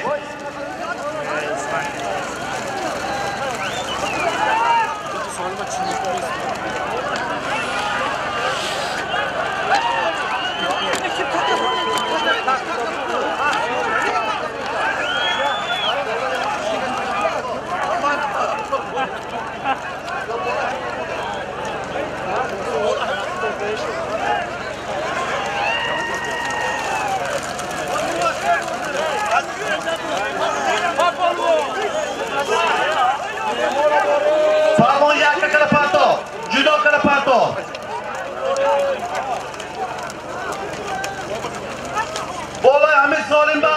Speaker 5: فرمان یک کل پرتو جدا کل پرتو بالای همه سالم با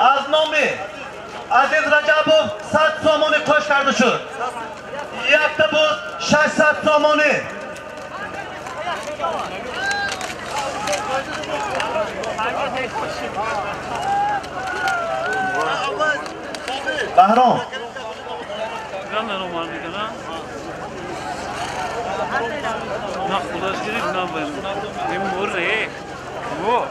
Speaker 5: از نام عزیز رجبوف 100 سامانی کش کرده شد. یک تا بود 600 سامانی. بهرام
Speaker 7: Ben de normal bir tane. Na kulaş girip ne yapayım? Hem buraya. Bu.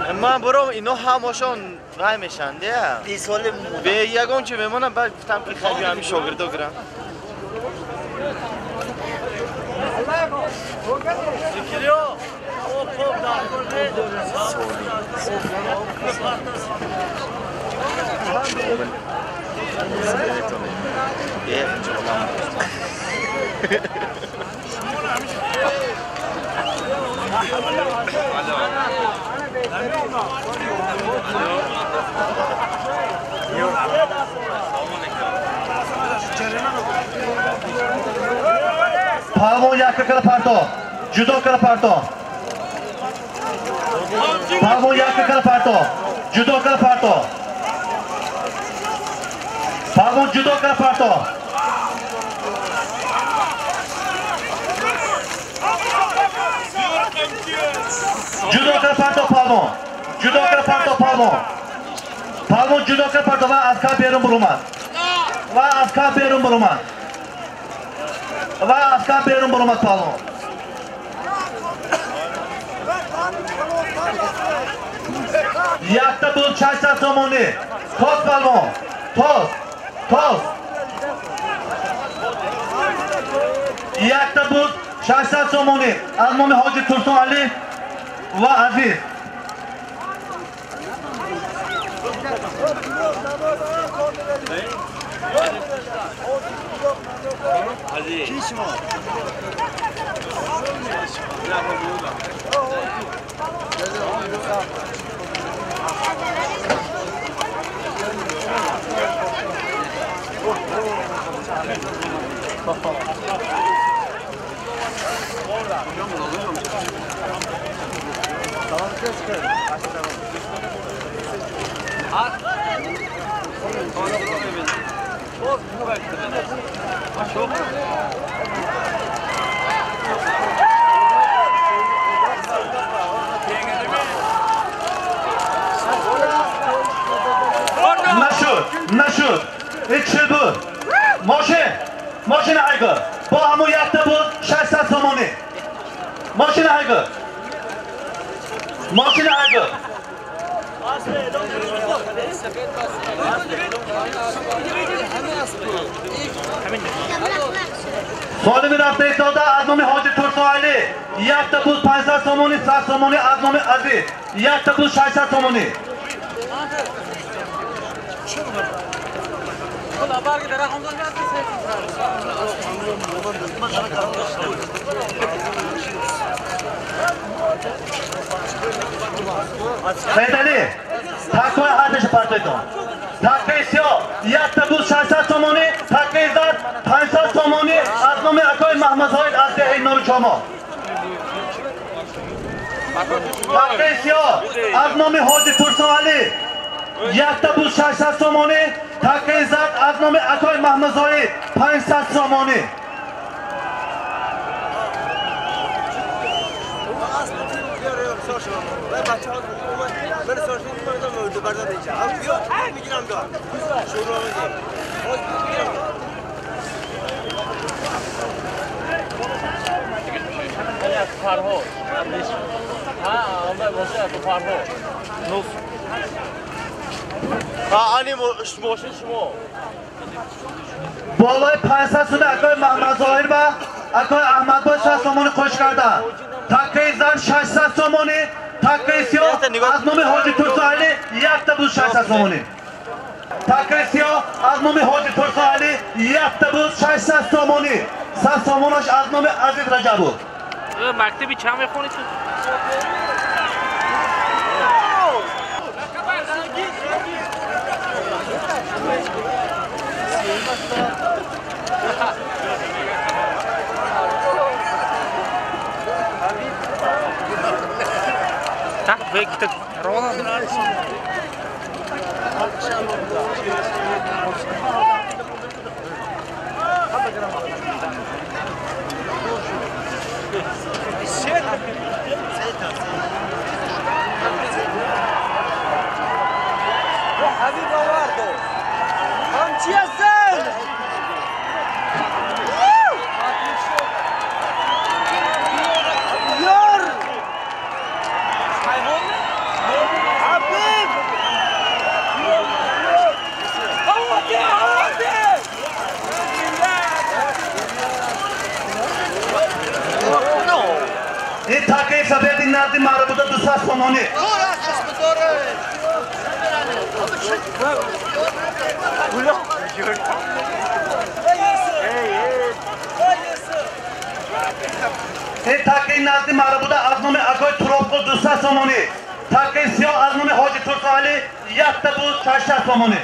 Speaker 3: اما برو اینا همشون رای میشن دیگه.
Speaker 4: این سال
Speaker 3: به یگان چه بمونم بعد گفتم که خیلی همین شاگردا گرم. سکریو خوب
Speaker 5: پالمان یک کل پرتو جدا کل پرتو پالمان یک کل پرتو جدا کل پرتو پالمان جدا کل پرتو Judokar parto palmon. Judokar parto palmon. Palmon judokar parto va askar berum buruman. Va askar berum buruman. Va askar berum buruman palmon. Yakta bul çaysa somoni. Toz palmon. Toz. Toz. Yakta bul çaysa somoni. Azmomi Hoji Tursun Ali va Aziz. Nashud, içi bu. Moşin aygı. Bu hamu yaptı bu 60 somoni. Moşin aygı. Moşin aygı. Solimin Abdeysoda Azmomi Hoji Tursun Ali. Yaptı bu 50 somoni, 100 somoni Azmomi Aziz. Yaptı bu 60 somoni. Bedeli, takoy ateşi partayton. Takesyo, yatta bu 60 somoni, takezat 50 somoni, Azmomi Akoy Mahmazoid Azdehi Noru Çomo. Takesyo, Azmomi Hoji Tursun Ali. Yatta bu 60 somoni, takezat Azmomi Akoy Mahmazoid 500 somoni. Bolay 500 suni Akoy Mahmazoid va Akoy Ahmadboy 60 somoni qo'sh karda. Takezat 60 somoni. Takesyo, Azmomi Hoji Tursun Ali, yakta bu 60 somoni. Takesyo, Azmomi Hoji Tursun Ali, yakta bu 60 somoni. 100 somonosh Azmomi Aziz Rajabu.
Speaker 9: Maktabi cham mekhonid. Tak, baik kita rawat.
Speaker 4: Habib Awardo. Hamçiyasın. Yor. Habib.
Speaker 5: این تاکه سبیدی نردی مربوطه 200 somoni. این تاکه نردی مربوطه Azmomi Akoy Turopko 200 somoni. تاکه سیاه Azmomi Hoji Tursun Ali yakta bu 60 somoni.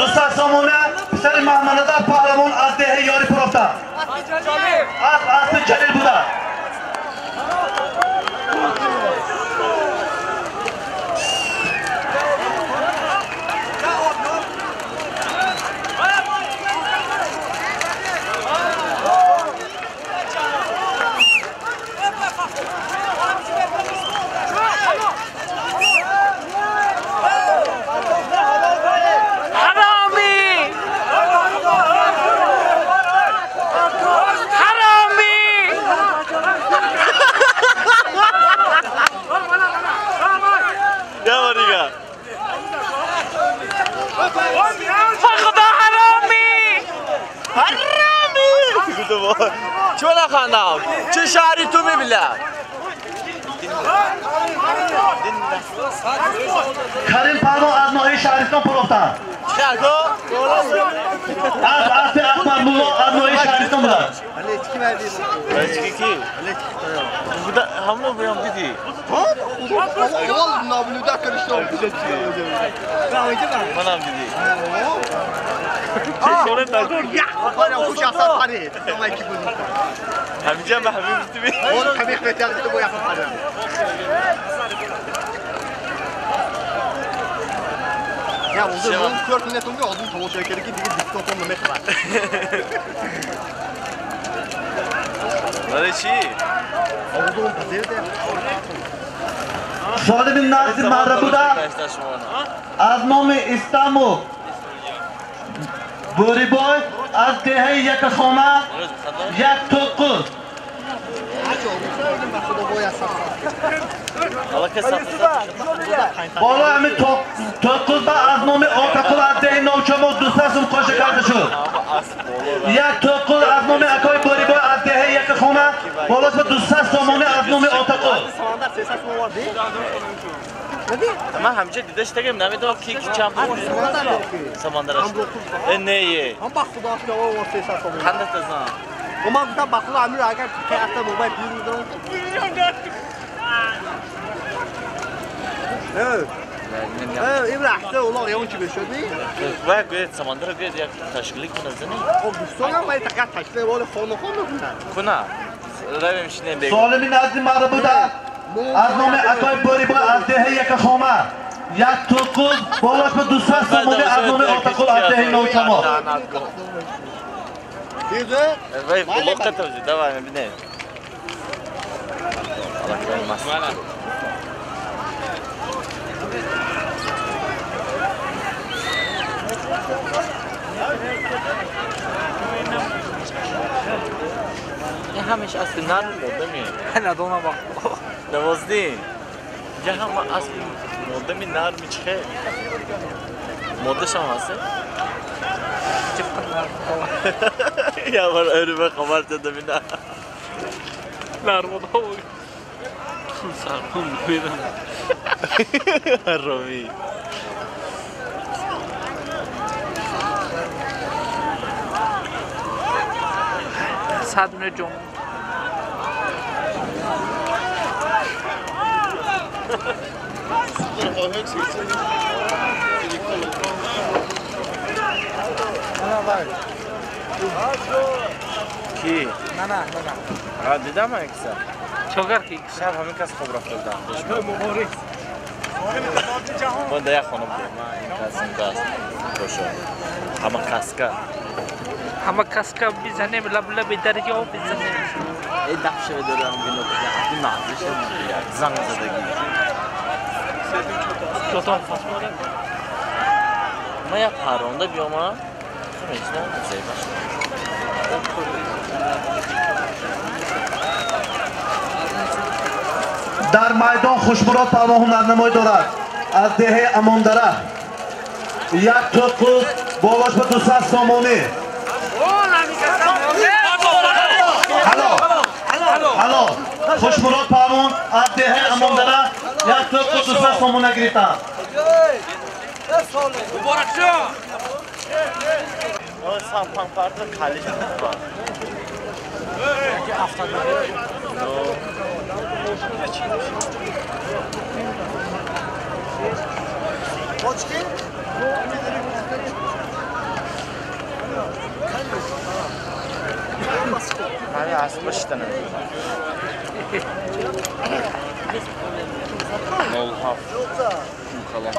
Speaker 5: دوستان سامونه پسر محمد‌رضا پهلوان از دهه یاری پروفتا اسب جلیل بوده
Speaker 3: چون نخواندم چه شهری تو میبینم
Speaker 5: کریم پهلوان از ناحیه شهرستان پروفتا از اکبر مولا از ناحیه شهرستان بوده
Speaker 3: کی بوده همون بیام دیدی منم دیدی همینجا به همین بودی
Speaker 6: Ya o zaman körtün net oluyor, adım tavuk şekeri ki diktatör mü mekvar.
Speaker 3: Nerede şey?
Speaker 6: Avudun pazarda.
Speaker 5: Salim Nazim Mahrabuda از نام استانبول بوریبای از دهه یک خانه یک توقل بالا همین توقل با از نام آتقل از دهه نوچمو دوستاسم خوشه کرده شد یک توقل از نام اکای بوریبای از دهه یک خانه بالاش با دوستاس سامانه از نام آتقل
Speaker 3: من همیشه دیدش تگم نمیدونم کی چند بود سمندرش نیه
Speaker 6: Ama bak xuda aşkına o ses atıyor.
Speaker 3: خنده تزن
Speaker 6: Ama bir de bakılı amir agar ki hatta mobil bilmiyorum. Evet. Evet, İbrahim de olar yavun gibi şöyle.
Speaker 3: و گوید سمندر گوید یک تشکیلی کنه زنی
Speaker 6: O Gülsoy'un ama takar taşlı böyle konu
Speaker 3: کنه رویم شنیم بگو
Speaker 5: سالمی نزدی مربوطه از نام اکای بوریبای از دهه یک خامه یک توقل بالاش به دوستان سامانه از نام آتقل از دهه نوچما
Speaker 6: Diyordu.
Speaker 3: وای بلوک توزی دوام بینه الله کرمس این همش اصل نرم مردمی
Speaker 9: ندونم با
Speaker 3: دوازدی یه هم اصل مردمی نرم چخه مردش هم هسته یا بار önüme خبر داده بینا
Speaker 9: نرمودا بود سرکن بیدم
Speaker 3: رومی
Speaker 9: صدمه جون
Speaker 3: کی؟
Speaker 9: نه
Speaker 3: دیدم اکسا
Speaker 9: چوکر کی
Speaker 3: شب همین کس خوب رفته بودم من ده خانم بود من این کس خوشو همه کسکه
Speaker 9: همه کسکا بزنیم لب درجه ها بزنیم
Speaker 3: این دفشه بداره هم بینو این نازشه یک زن زدگی
Speaker 9: چطور فاسماده
Speaker 3: من یک پرونده بیام ها خمیشنه زیباش
Speaker 5: در میدان خوشمراد پهلوان هنرنمایی دارد از دهه اماندره یک توقل بالاش به دوستان سامانه حالا خوشمراد پهلوان از دهه اماندره یک توقل دوستان سامانه گرفتن
Speaker 3: سامپان پارت خالی شد هست باشتنه نول هاف خلاص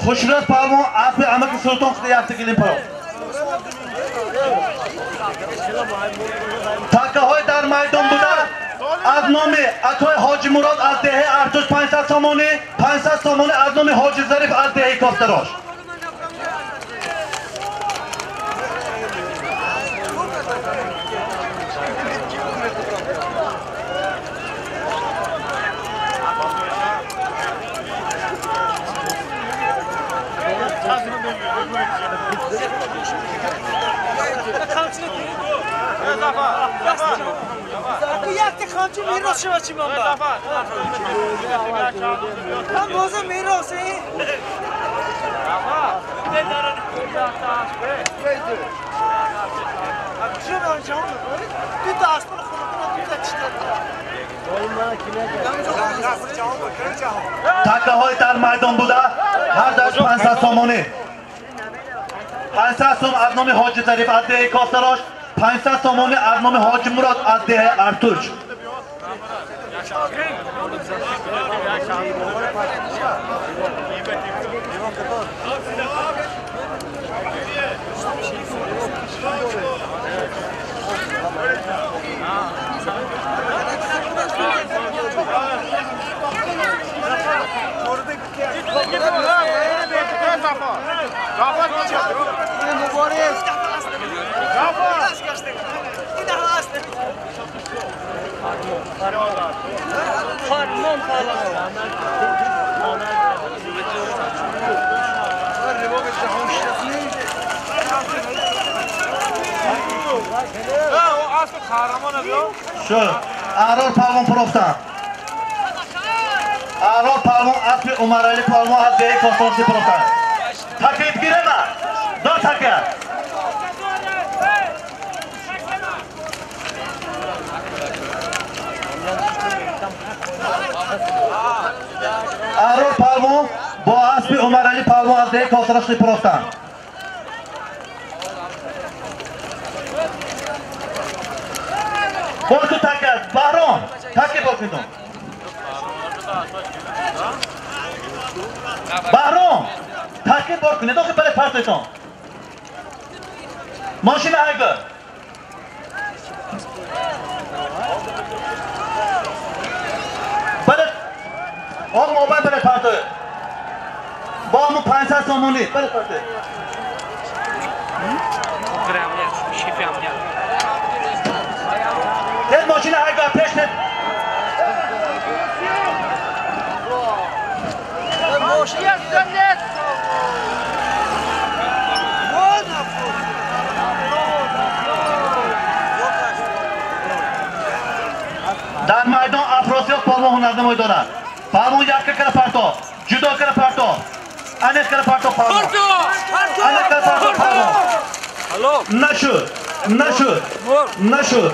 Speaker 5: خوشرس پالمون اسب امک سلطان خدا یافته گلیم پرو تاکه های در میدان بوده از نام عطای حاجی مراد از دهه ارتش 500 سامانی 500 سامانی از نام حاجی ظریف از دهه کافتراش
Speaker 6: یک خانچه میراث شما چی من من بازم میراثی
Speaker 5: تکه های در میدان بوده هر دست 500 سامانی 500 سام از نام حاجی ظریف از دهه کافتراش 500 سامانی از نام حاجی مراد از دهه ارتش شو اعرار پالمون پروفتن اعرار پالمون اسب عمر علی پالمون از دهه کاستانسی پروفتن تکلیف گیره نه دو تکه اعرار پالمون با اسب عمر علی پالمون از دهه کاستانسی پروفتن بارکو تکه بهرام تکه بارکیدون بهرام تکه بارکو نداخل بله پرتتون ماشین اگر بله آقا موبایل بله پرته با همون 500 سامانی بله پرته تل ماشین اگر پیش ند در میدان افراسیاب پالمون هنرده موی دارد پالمون یک کل پرتو جدا کل پرتو انیس کل پرتو پالمون انیس کل پرتو پالمون نشد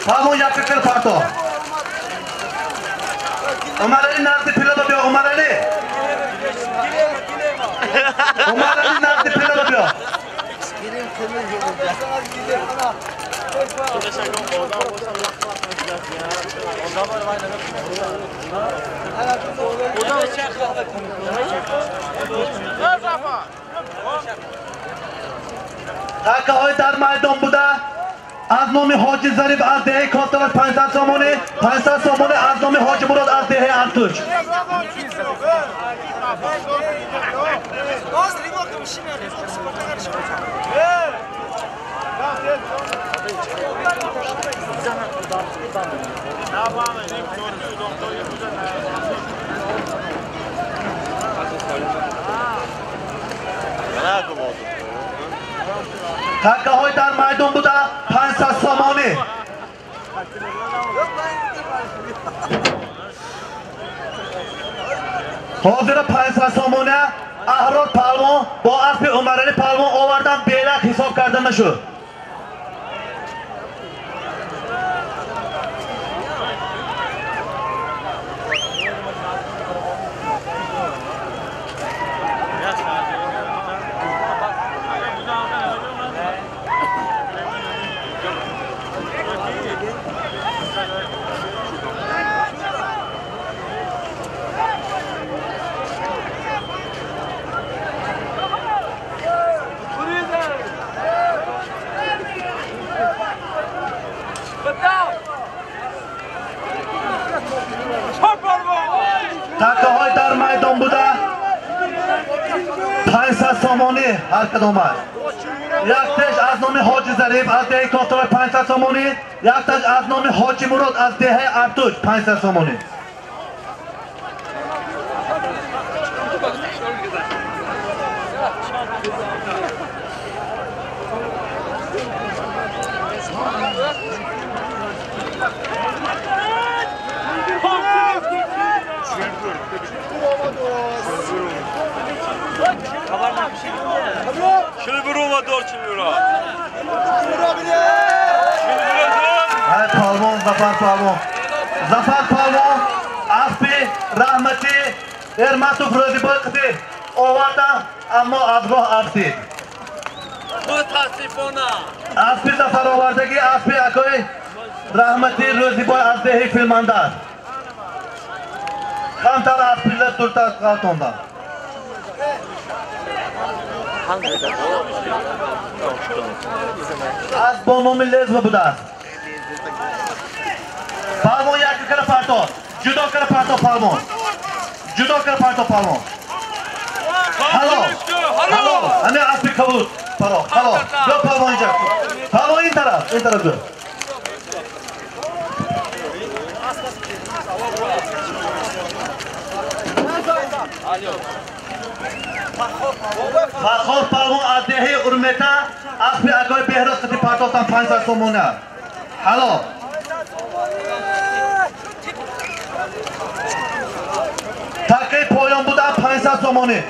Speaker 5: پالمون یک کل پرتو عمر علی نزد پیله رو بیا عمر علی نزد پیله رو بیا تکه های در میدان بوده از نام حاجی ظریف از دهه کاستانش 500 سامانی 500 سامانی از نام حاجی مراد از دهه ارتش Takkahoy dar maydon buda 500 somoni. Hozir 500 somoni Ahror palvon با اسب عمرعلی palvon آوردن بیلک حساب کردن شو. Takkahoy dar maydon buda 500 somoni harkat omad. Yaktash az nomi Hoji Zarif az dehi Kostovoy 500 somoni. Yaktash az nomi Hoji Murod az dehi Artuch 500 somoni. Hayır palvon, Zafar palvon. Zafar palvon, aspi, rahmeti, Ermatov Roziboy qidi. Ovardan, ammo azroh aspi. Aspi Zafar ovardagi aspi akoy, rahmeti Roziboy azdehi filmandar. Kamtar aspiler turta kartonda. Az bonomi lezma buda. Palvon yakı kara parto. Judo kara parto palvon. Judo kara parto palvon. Halo. Halo. Hani aspi kabul. Paro. Halo. Yok palvon yiyecek. Palvon in taraf. In taraf dur. Farxor palvon addehi urmeta aspi akoy behroz qiti partotan 500 somona. Halo. Taqiy poyon buda 500 somoni.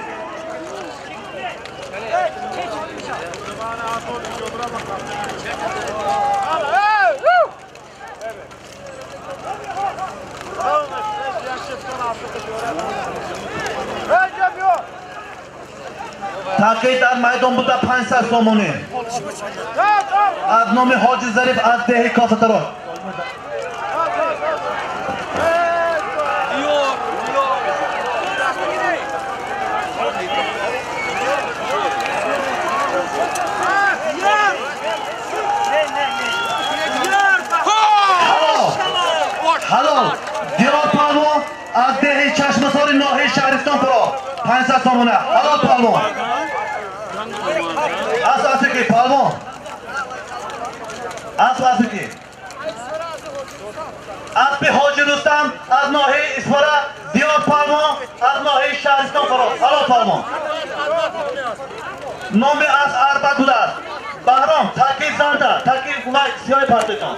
Speaker 5: Taqiy dar maydon buda 500 somoni. Az nomi Hoji Zarif az dehi Kosatarot. Halo. Diyor palvon az dehi Chashmasori nohi Shariston pro 500 somona. Halo palvon. Asasiki palvon. Asasiki. Aspi Hoji Rustam az nohi Isfara Diyor palvon az nohi Shariston pro. Halo palvon. Nomi az arba bular. Bahrom Taki Zarda Taki Ulay siyoy partiton.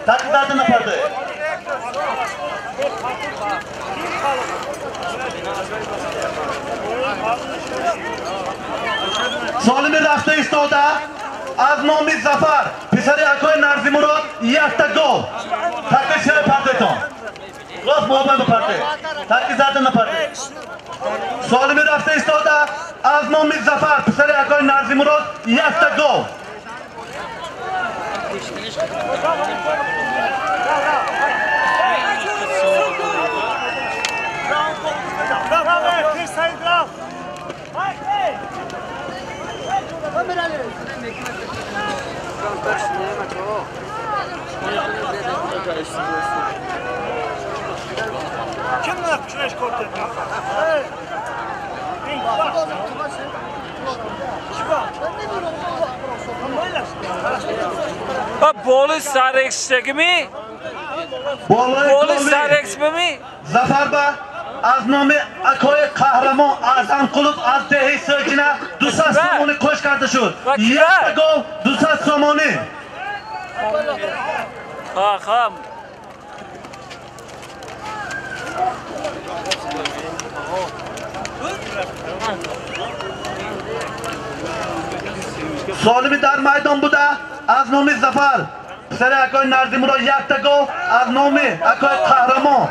Speaker 5: Taki Zarda na parti. Solimi rafta istoda az nomi Zafar pisari akoy Narzimurod yakta gol. Taki siyoy partiton. Rost muhabbat parti. Taki Zarda na parti. Solimi rafta istoda az nomi Zafar pisari akoy Narzimurod yakta gol.
Speaker 6: Kim ne yapmış? Şuna iş korktu.
Speaker 9: Bolu Sareks'teki mi? Bolu Sareks mi?
Speaker 5: Zafer Bey, az nomi Akoy Kahraman Azam Kulub az dehi sözcüne Dusas Somoni koş kardeşim. Yakta gol Dusas Somoni.
Speaker 9: Ham.
Speaker 5: Solimi dar maydon buda az nomi Zafer. Sere Akoy Nardimuro yakta gol az nomi Akoy Kahraman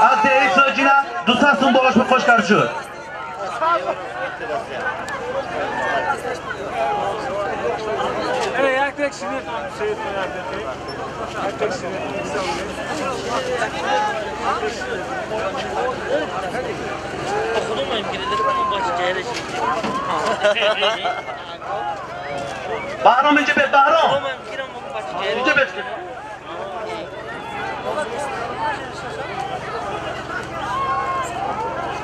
Speaker 5: az dehi sözcüne Dusas Somoni koş kardeşim.
Speaker 9: Tek sinir şey tek sinir.
Speaker 3: Okuduğum İngilizce ama başka yere
Speaker 5: Bahram ince bet Bahram.
Speaker 3: Okuduğum İngilizce ama başka yere.
Speaker 5: İnce bet.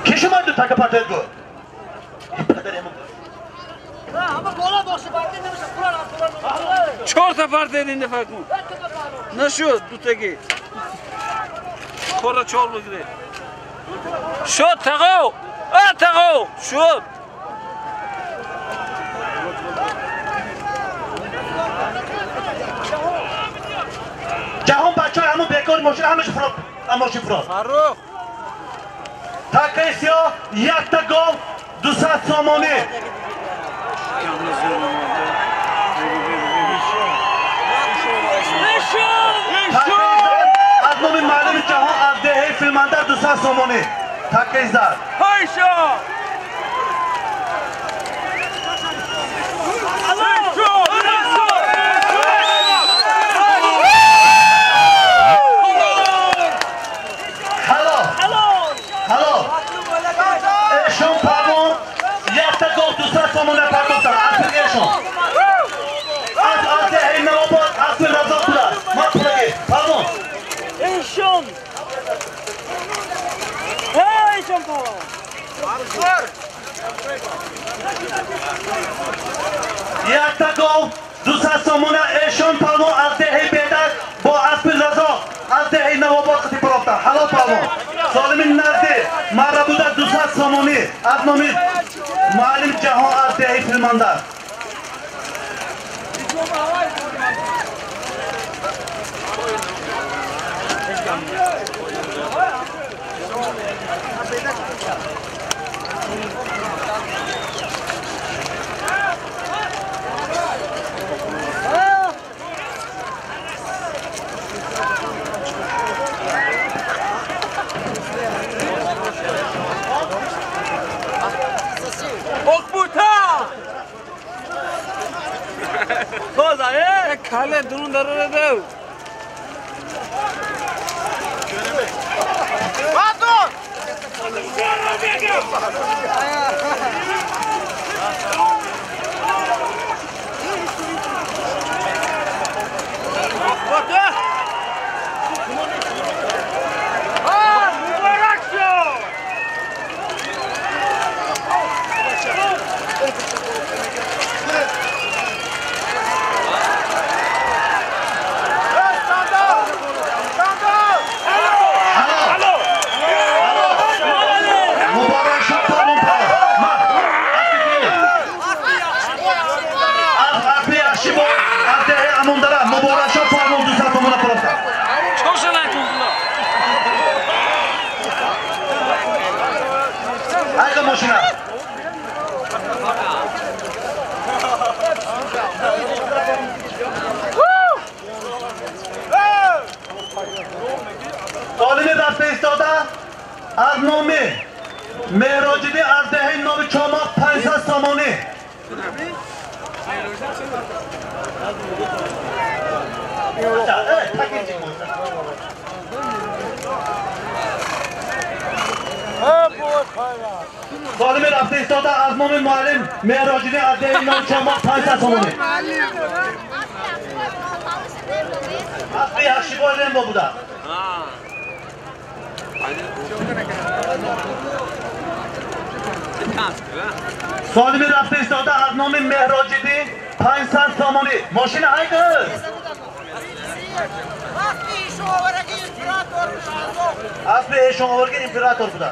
Speaker 5: Kişi mi öldü takı partiyet bu?
Speaker 6: Ama bola boşu partide demiş kurar attılar.
Speaker 9: Çorta partinin farkı. Nasıl tutaki? Kora çorlu gibi. Şu tago. Tago. Şu.
Speaker 5: Cahon bachchoy hamon bekor moshina hamish furod. Amoshi furod.
Speaker 9: Farruh.
Speaker 5: Takesio yakta gol Dusat Somoni. Az nomi ma'lum Jahon az dehi filmanda Dusat Somoni. Takesdar.
Speaker 9: Hayşa.
Speaker 5: Eshon pardon, yakta gol Dusat Somoni pardon. Asıl Eshon. Az dehi Navobod, asıl Razok Pula. Matulagi, pardon.
Speaker 6: Eshon. Hey Eshon pardon.
Speaker 5: Yakta gol Dusat Somoni Eshon pardon az dehi Bedar bo asıl Razok. Az dehi Navobod qiti tarafta. Halol pardon. Solimin nazdi Marabuda Dusat Somoni. Az nomi ma'lum Jahon az dehi filmanda.
Speaker 9: Kale durun darara dev.
Speaker 6: Pardon. Solimi dasta istoda az nomi Mehrojidi az dehi nomi Chomoq 500 somoni. Solimi dasta istoda az nomi muallim Mehrojidi az dehi nomi Chomoq 500 somoni. Asli yaxshi bo'lgan bu buda.
Speaker 5: سالمی رفته ایستاده از نام مهراجدی 500 سامانی ماشین هایگه اسب ایشون آورگی امپراتور بوده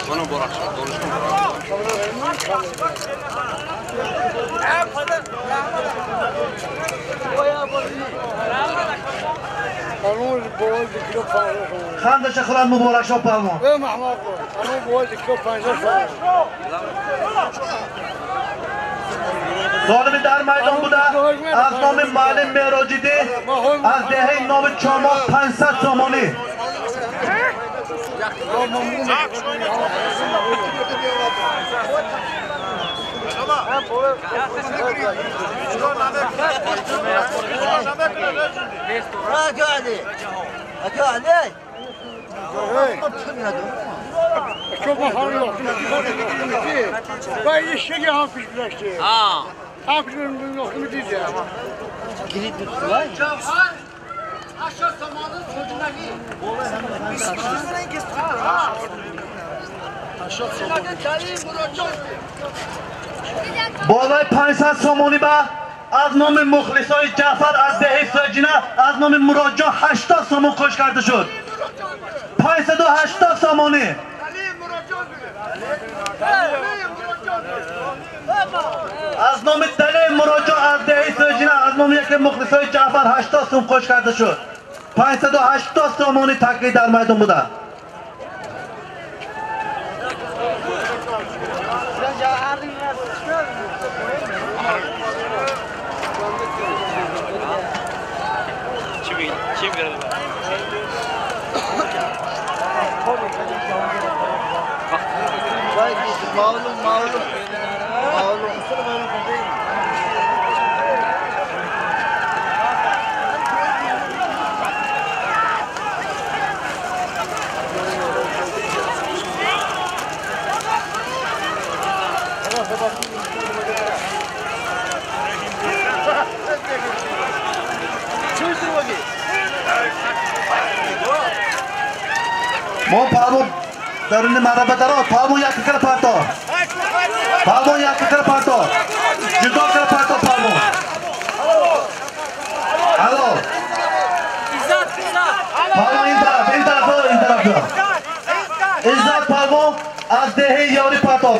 Speaker 7: Bana borak şart, doğruştum.
Speaker 5: خانده شخران مبارک شو پالمون ظالمی در میدان بوده از نام معلم مهراجدی از دهه نام چاماق 500 سامانی
Speaker 6: Çok baharı yok. Ben işe ham pişmişti. Ham pişmişti yok mu diyeceğim.
Speaker 4: Kilit tuttular.
Speaker 6: Aşağı zamanın çocuğuna gir.
Speaker 5: بالای 500 سامانی با از نام مخلصای جعفر از دهه سجینه از نام مراجع 80 سامان کش کرده شد 580 سامانی از نام دلیل مراجع از دهه سجینه از نام یک مخلصای جعفر 80 سامان کش کرده شد 580 سامانی تکلیه در میدان بوده ما پالمون درون مربع دارد پالمون یک کل پرتا پالمون یک کل پرتا جدا کل پرتا پالمون الو پالمون این طرف عزت پالمون از دهه یاری پرتا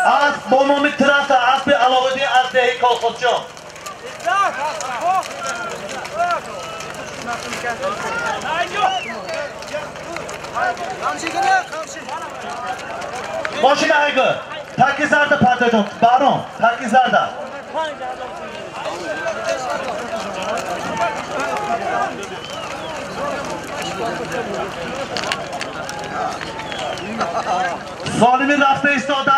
Speaker 5: از با نام ترس اسب علاوه‌دین از دهه کالخودجان ماشین هایگه تکی زرده پرده جان برام تکی زرده سالمی رفته ایستاده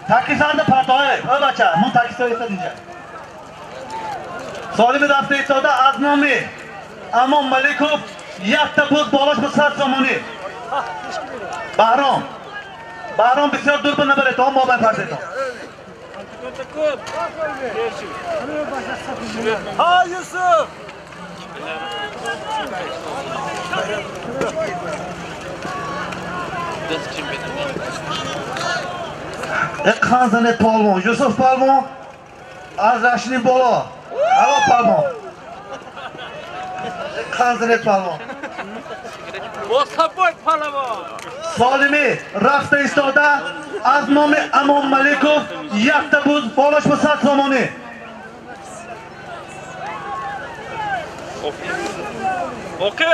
Speaker 5: تکی زرده پرده های او بچه من تکی زرده ایستاد اینجا سالمی رفته ایستاده از نامی امام ملیکوف یک تپوز بالاش به 100 سامانی بهرام بسیار دور بنبره تا ما بپرده تا
Speaker 6: ها یوسف
Speaker 5: یک خانزنه پالمون یوسف پالمون از رشنی بالا هوا پالمون یک خانزنه پالمون سالمی رفته ایستاده از نام امام ملیکوف یک تبوز بالاش به 100 سامانی
Speaker 9: اوکی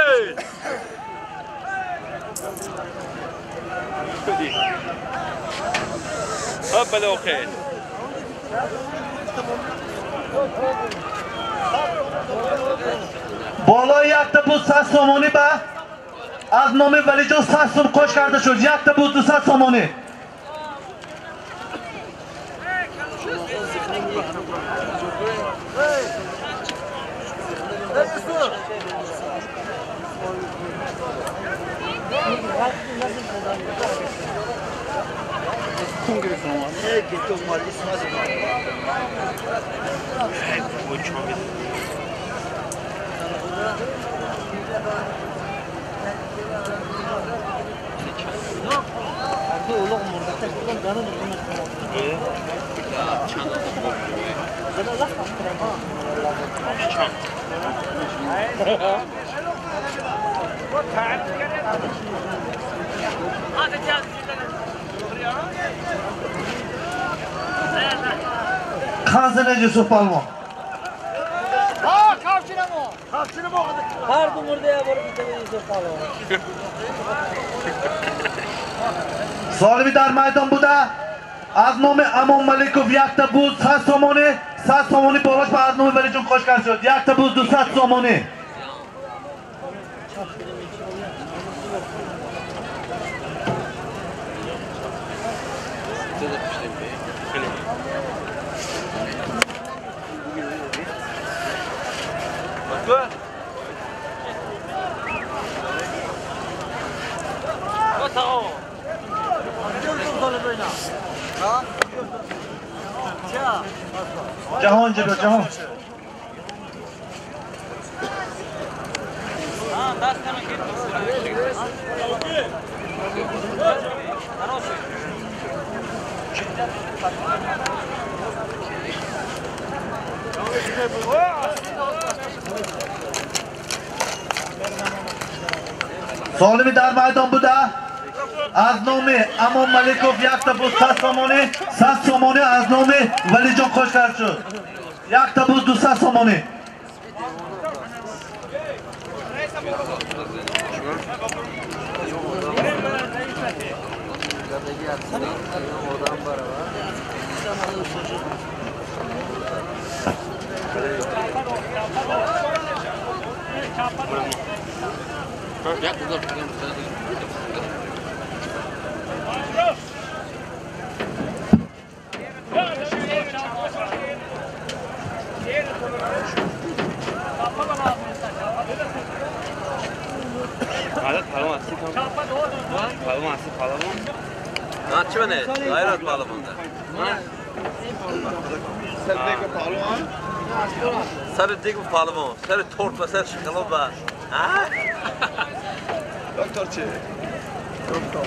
Speaker 9: بله اوکی
Speaker 5: بالا یک تبوز 100 سامانی به از نام ولی جو 100 سوم کش کرده شد یک تبوز 200 سامانی Kanzene Yusuf Palmo.
Speaker 4: Her dumurdaya varıp gidebiliriz falan.
Speaker 5: Solimi dar maydon buda. Az nomi Amon Malikov yakta buz 100 somoni bolash va az nomi Valijon Qo'shqar shud. Yakta buz 200 somoni. Jahon jibo jahon. Solimi dar maydon buda. Az nomi Amon Malikov yakta buz 100 somoni az nomi Valijon Qo'shqar shud. Yakta buz 200 somoni.
Speaker 10: سر دیگ و پالمون سر تورت و سر شکلات و دکتر چی؟ دکتر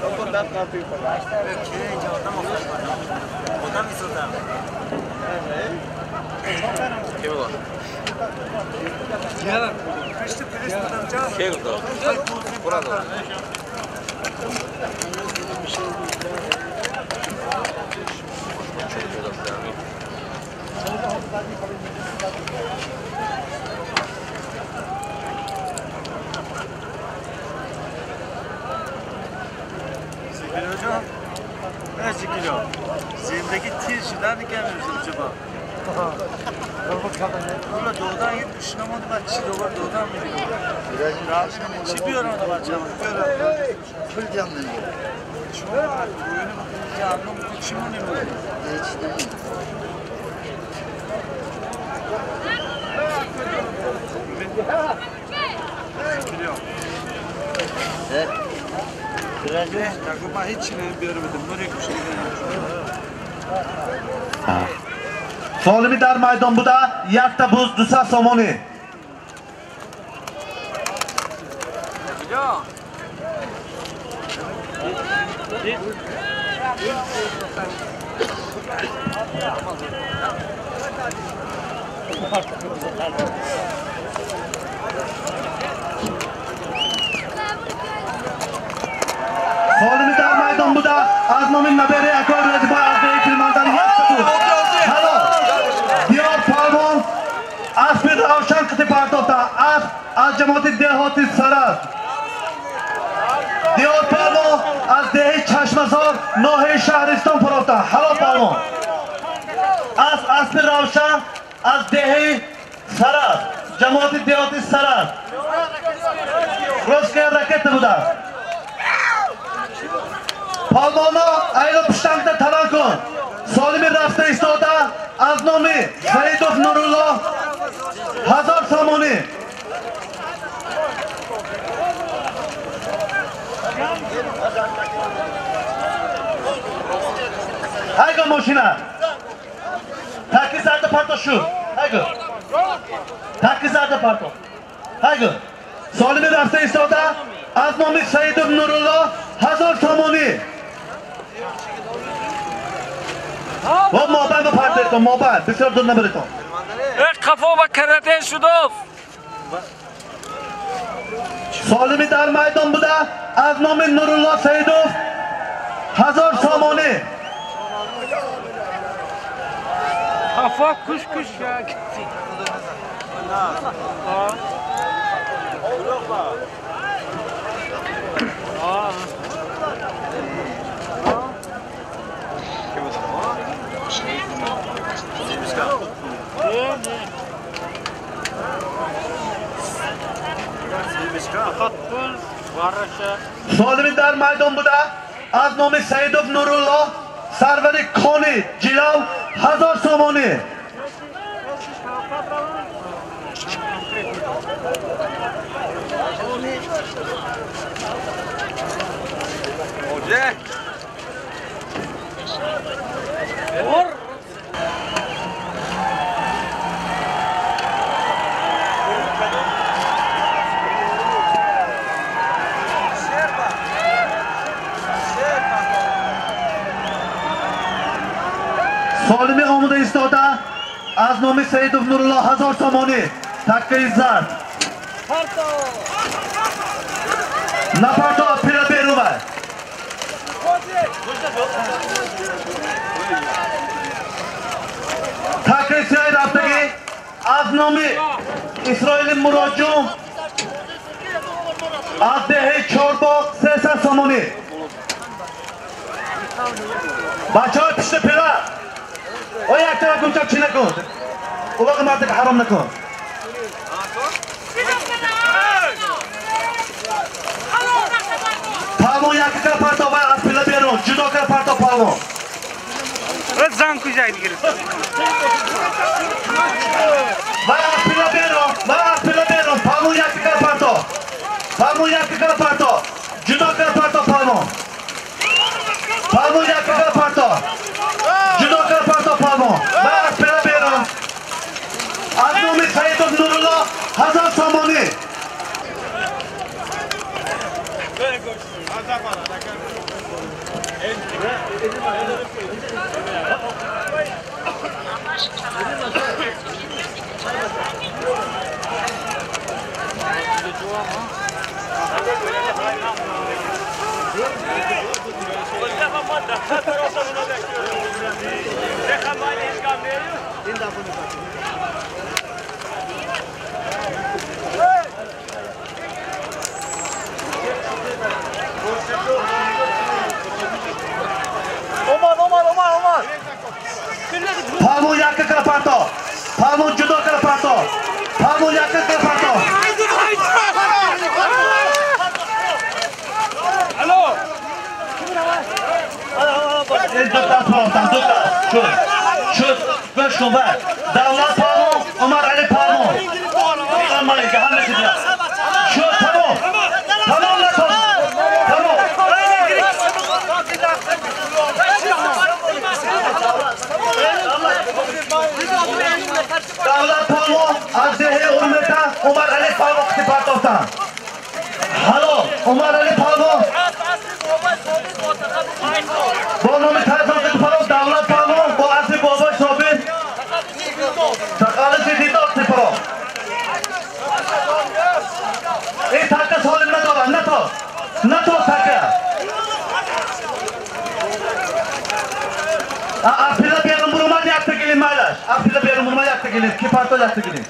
Speaker 10: دکتر دست نفتی خودم میسودم کی بود؟ کی بود؟ برادر
Speaker 2: زندگی تیر شدن نمی‌کنیم جبا. اولا دودن یه پشنمون بعد چی دوبار دودن می‌کنیم. چی بیارن بچه‌ها؟
Speaker 4: Pul canlı.
Speaker 2: شما رویونه جهنم چی مونیم؟ من هیچی نمیارم نوری
Speaker 5: Solimi dar maydon buda. Yakta buz 200 somoni. Solimi dar maydon buda. Az nomin nabere akor rejba azde kilmandan yakta buz. Halo. Diyor Palmon. Asbir Ravshan qiti partofta. Az jamoati dehoti Saras. Diyor Palmon. Az dehi Chashmazor. Nohe Shahriston partofta. Halo Palmon. Az Asbir Ravshan. Az dehi Saras. Jamoati dehoti Saras. Roskaya raket buda. Palmona ayro pishtamda talon kun. Solimi rafta istoda az nomi Saidov Nurulloh 1000 somoni. Haygo mashina. Takizlarda parto shu. Haygo. Takizlarda parto. Haygo. Solimi rafta istoda az nomi Saidov Nurullo 1000 somoni. Va moban parto moban. Bisyor dunna biriton.
Speaker 9: Kafo ve karate şudov.
Speaker 5: Solimi dar maydon buda az nomi Nurullo Saidov 1000 somoni.
Speaker 9: Kafa kuş ya.
Speaker 5: Solimi dar maydon buda az nomi Saidov Nurullo Sarvari Khoni Jilov 1000 somoni.
Speaker 10: Hoca.
Speaker 5: Solimi omuda istoda az nomi Saidov Nurullo 1000 somoni. Takka izzat. Naparto pira beruma. Takka izzat raftagi az nomi İsrail Murojum az dehi Chorbog 300 somoni. Bachor pishti pira. O yakta gumchab china kun. Uloq martak harom nakun. Palmo yakka parto va apila bero judo ka parto palmo.
Speaker 9: Zan kuzaydı girip.
Speaker 5: Va apila bero palmo yakka parto. Palmo yakka parto. Judo ka parto palmo. Palmo yakka parto. Judo ka parto palmo. Va apila bero. Az nomi Saidov Nurullo 1000 somoni. Omar. Palmo yakka ka parto. Palmo judo ka parto. Palmo yakka ka parto.
Speaker 9: Alo.
Speaker 5: Şut, baş kova. Davlat Palmo, Omar Ali Palmo. Aman ya, hamlesi diyor. Şut, tamam. Tamam lan. Tamam. Davlat Palmo, Azdehe Urmeta, Omar Ali Palmo Kıpartov'tan. Halo, Omar Ali Palmo. Bu nomi Tarzan Kıpartov, Davlat Palmo, bu Asli Boboy Sobin. Takalı Zidito Kıpartov. Takka Solim NATO Takka. Apila berum buruma yaktı gelin maylaş. Apila berum buruma yaktı gelin. Kıpartov yaktı gelin.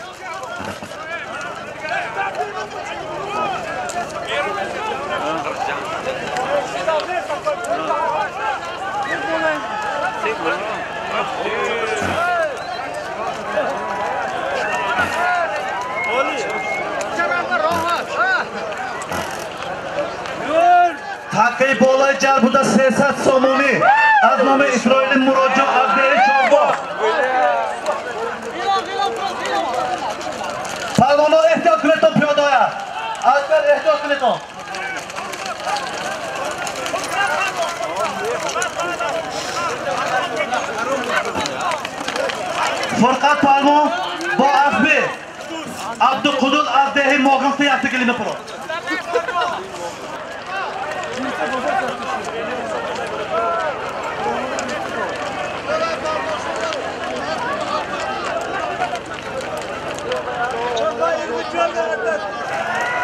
Speaker 5: Takkay bolay jar buda 300 somoni. Az nomi İsrail Murojum az deri Chorbog. Palmono ehtiyot qileton piyodoya. Askar ehtiyot qileton. Furqat Palmon با اسب عبدالقدوس از دهه ماغن 3 کیلومتر برو.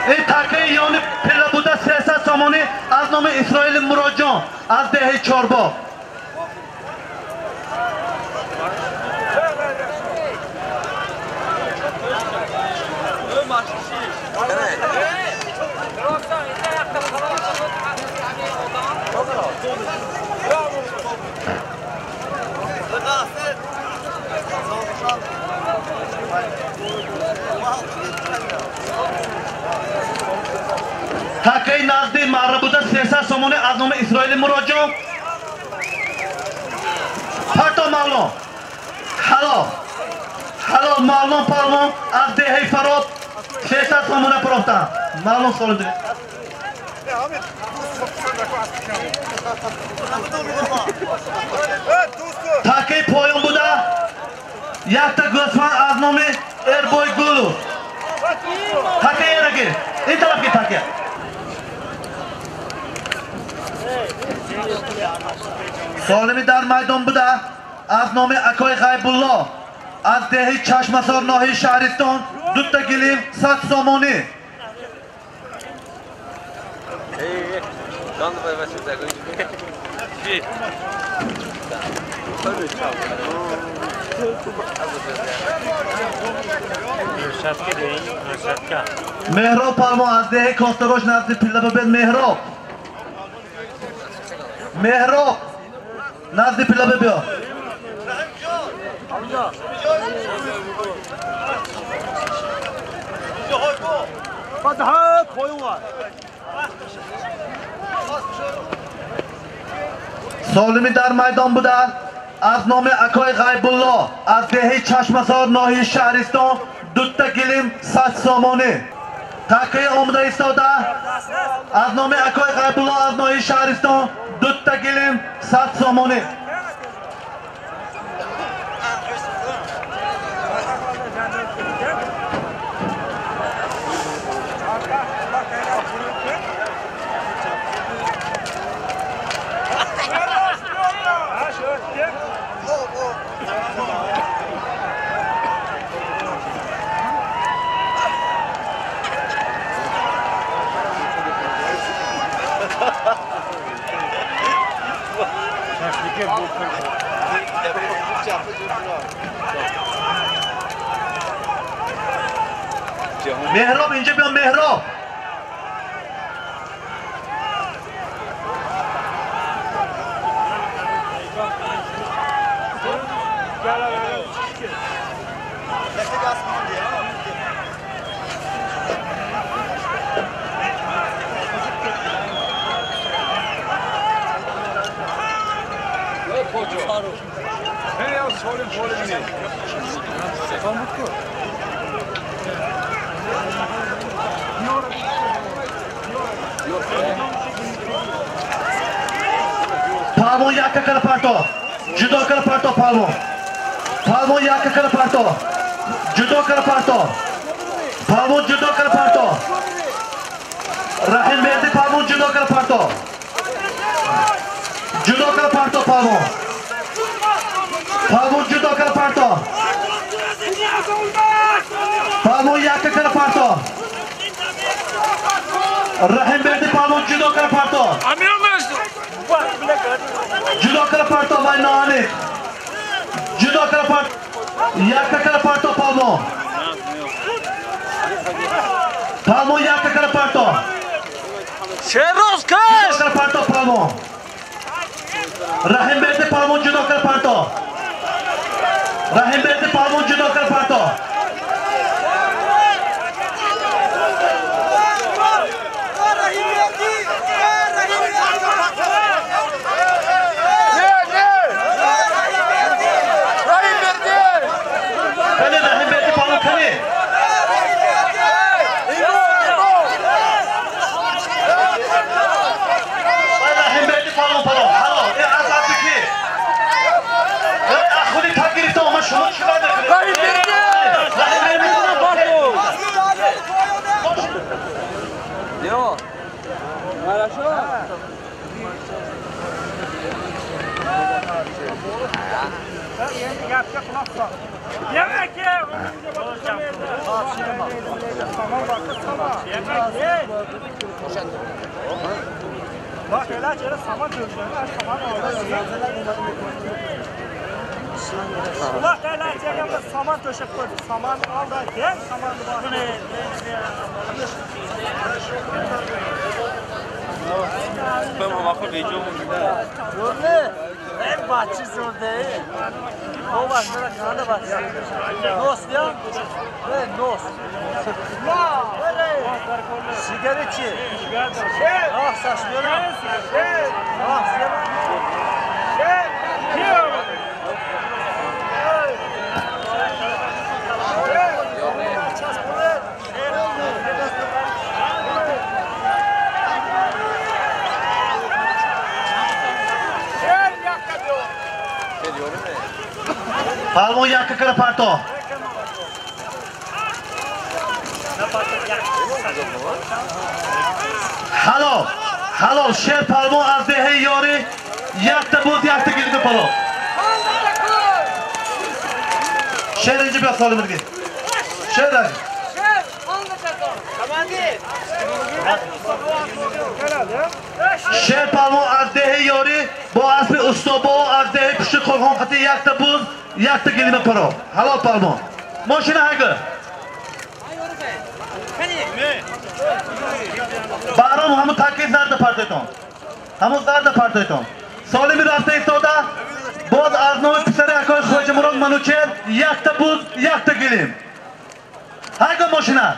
Speaker 5: این تکه یانی پله بوده 300 سامانی از نام اسرائیل مراد از دهه چارباغ. تکه نزدی مربوطه 300 سامانه از نام اسرائیل مراجع پرتا معلوم حلال معلوم پالمون از دهه فراد 300 سامانه پروفتن معلوم سالده تکه پایان بوده یک تا گوسفند از نام اربوی گلو تکه اینگه این طرف که تکه سالمی در میدان بوده از نام اکای غیبالله از دهه چشمسار ناحیه شهرستان 2 گلیم 100 سامانی مهراب پالمون از دهه کاستگاش نزد پیله ببین مهراب نزد پیله ببیا سالمی در میدان بوده از نام اکای غیبالله از دهه چشمسار ناحیه شهرستان 2 گلیم 100 سامانی تکه آمده ایستاده از نام اکای غیبالله از ناحیه شهرستان 2 گلیم 100 سامانی مهراب اینجا بیا مهراب پالمون یک کل پرتو جدا کل پرتو پالمون یک کل پرتو جدا کل پرتو پالمون جدا کل پرتو رحیم بیردی پالمون جدا کل پرتو جدا کل پرتو پالمون جدا کل پرتو پالمون یک کل پرتو رحیم بیردی پالمون جدا کل پرتو جدا کل پرتو وای نانی جدا کل پرتو یک کل پرتو پالمون یک کل پرتو
Speaker 9: چه روز کش
Speaker 5: جدا کل پرتو پالمون رحیم بیردی پالمون جدا کل پرتو رحیم بیردی پالمون جدا کل پرتو شما چیکار میکنید؟
Speaker 6: Bak elə çərə saman dövüşlərində saman alır. Bak elə çərə saman döşək qoydu. Saman al da gəl, samanı baxın.
Speaker 9: Ben vakı video
Speaker 6: Görme. En bahçı zor değil. O var, bana kanada bahçı. Nos ya. Nos. Sigaretçi. Ah saçmıyorum. Ah
Speaker 5: Palmo yakka kara parto. Halo. Halo, Sher Palmo az dehe yori yakta buz yakta girdi palo. Şerinci bir soru bilgi. Şer. Sher Palmo az dehe yori bu asbi ustobo az dehe pişti korkon katı yakta buz yakta girdi palo. Halo Palmo. Moşina hagı. Barom hamı takip zarda partayton. Hamı zarda partayton. Soli bir hafta istoda boz aznovi pisari akoy Xo'ja Murod Manucher yakta buz yakta gilim. Hagı moşina.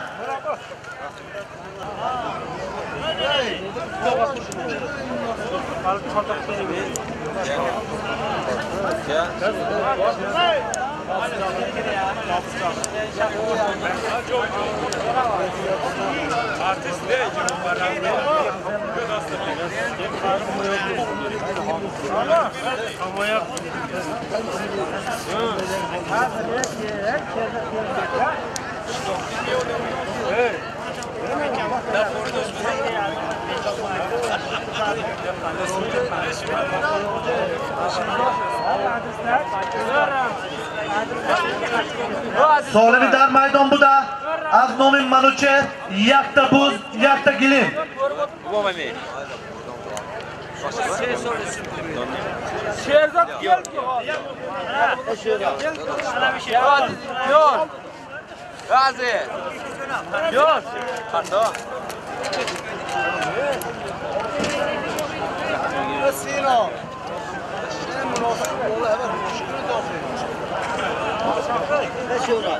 Speaker 5: Solimi dar maydon bu da az nomin Manucher yakta buz yakta gilim.
Speaker 6: Şerzat gel.
Speaker 10: Yok. Gazi.
Speaker 6: Yok.
Speaker 10: Pardon.
Speaker 6: Sino. Sen münasip oğlu hemen müşkülü dağıtıyor. Ne şura?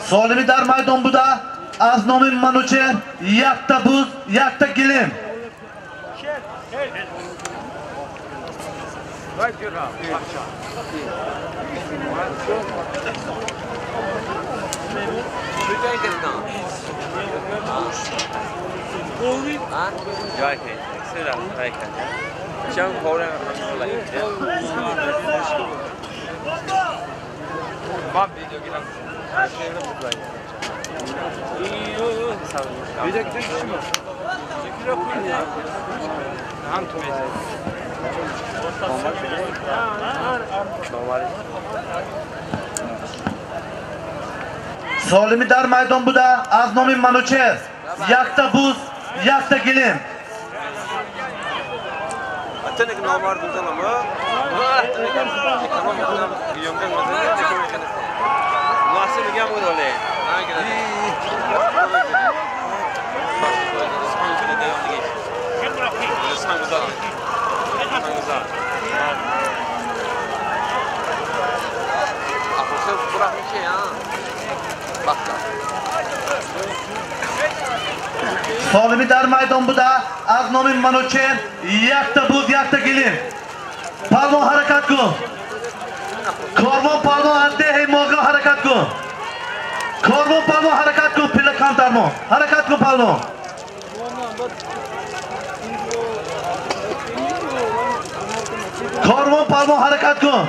Speaker 5: Solimi dar maydon bu da az nomin Manucher yakta buz yakta gilim. Solimi dar maydon bu da az nomin Manucher yakta buz yakta gilim.
Speaker 10: Atenek namar buldan ama. Ekonomik olarak yönden mazeret ekonomik. Nasıl bir gem oldu?
Speaker 5: Solimi dar maydon bu da az nomin Manucher yakta buz yakta gilim. Palmo harakat kun. Kormon palmo addehi moga harakat kun. Kormon palmo harakat kun pilla kantarmo. Harakat kun palmo. Kormon palmo harakat kun.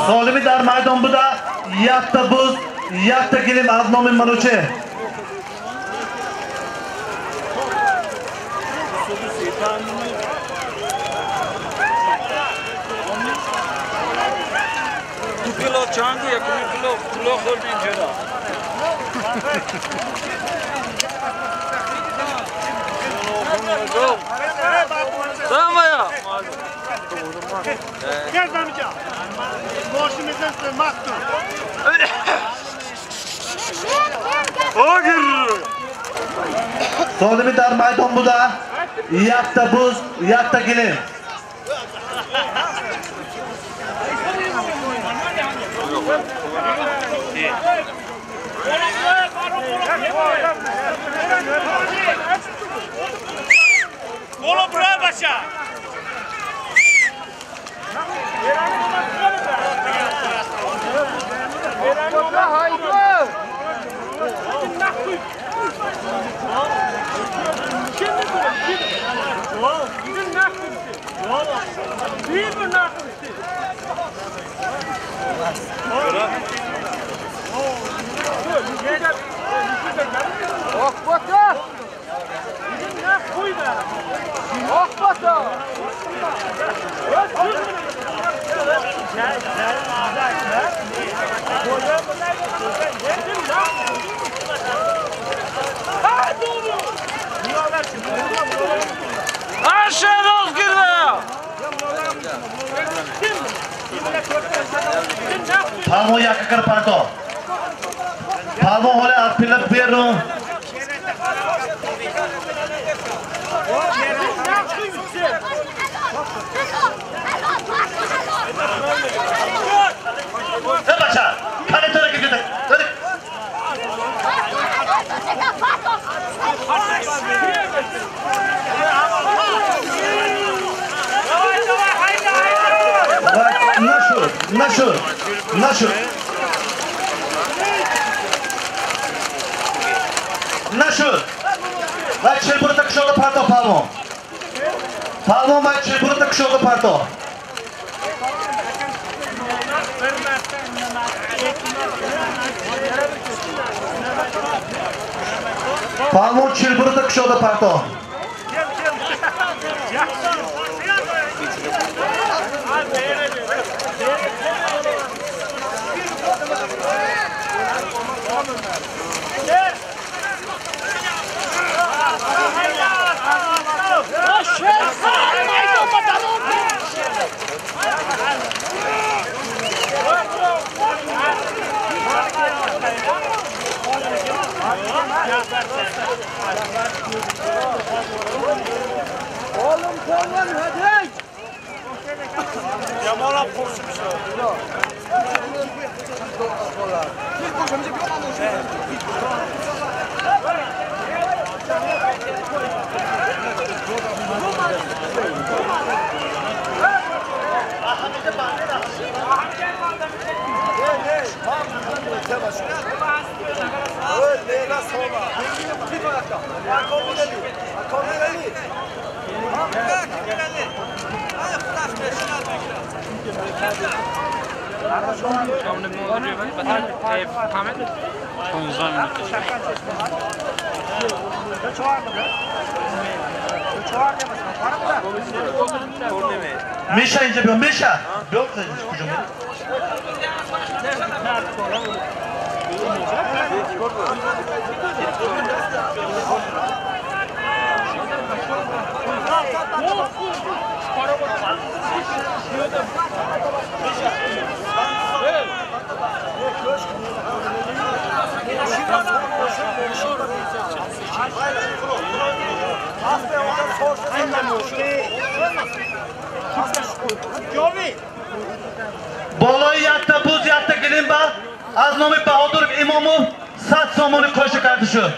Speaker 5: Solimi dar maydon buda yakta buz, yakta gilim az nomin manuche.
Speaker 9: Kilo changu ya kilo kholdin chera. Tamam ya.
Speaker 6: Gel amca. Boşumuzdan sığmazsın.
Speaker 5: Solimi dar maydon buda yakta buz, yakta gilim.
Speaker 9: Kolo buraya başa. Aşağı girme.
Speaker 5: Palmo yakakar parto. Palmo hole atpilla perro. Hey bacha, kane tora gidin. Hadi. Naşur. Vai çelpuru tak şolda parto palmo. Palmo vai çelpuru tak şolda parto. Palmo çelpuru tak şolda parto.
Speaker 6: Oğlum kollan hadi.
Speaker 9: Yamalap koşmuş. Misha ince bir Misha. Yok kucum.
Speaker 5: بالای یک تا بوز یک تا گلیم با از نام بهادر امامو 100 سامانی کشته کرده شد.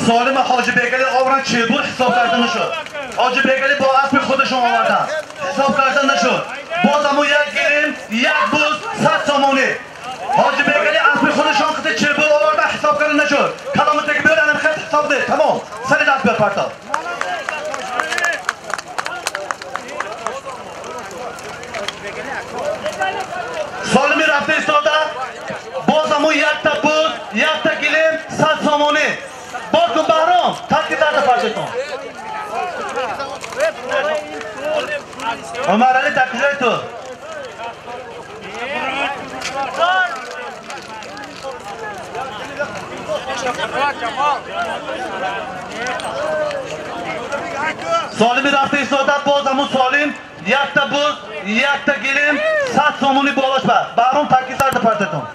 Speaker 5: سالم حاجی بیگلی آوران چه بود حساب کردن نشد. حاجی بیگلی با اسب خودشون آوردن حساب کردن نشد. باز همون یک گریم یک بوز 100 سامانی. حاجی بیگلی اسب خودشون خود چه بود آوردن حساب کردن نشد. کلامت که بیارن خط حساب ده تمام سری دست بیار پرتا. سالمی رفته ایستاده باز همون یک تا بوز یک تا گلیم 100 سامانی. باز کن بهرام ترکی درد پرچه کن. عمر علی تکجای تو سالمی رفته ایستاده باز همون سالم یک تا بوز یک تا گلیم 100 سامانی بالاش بر بهرام ترکی درد پرچه کن.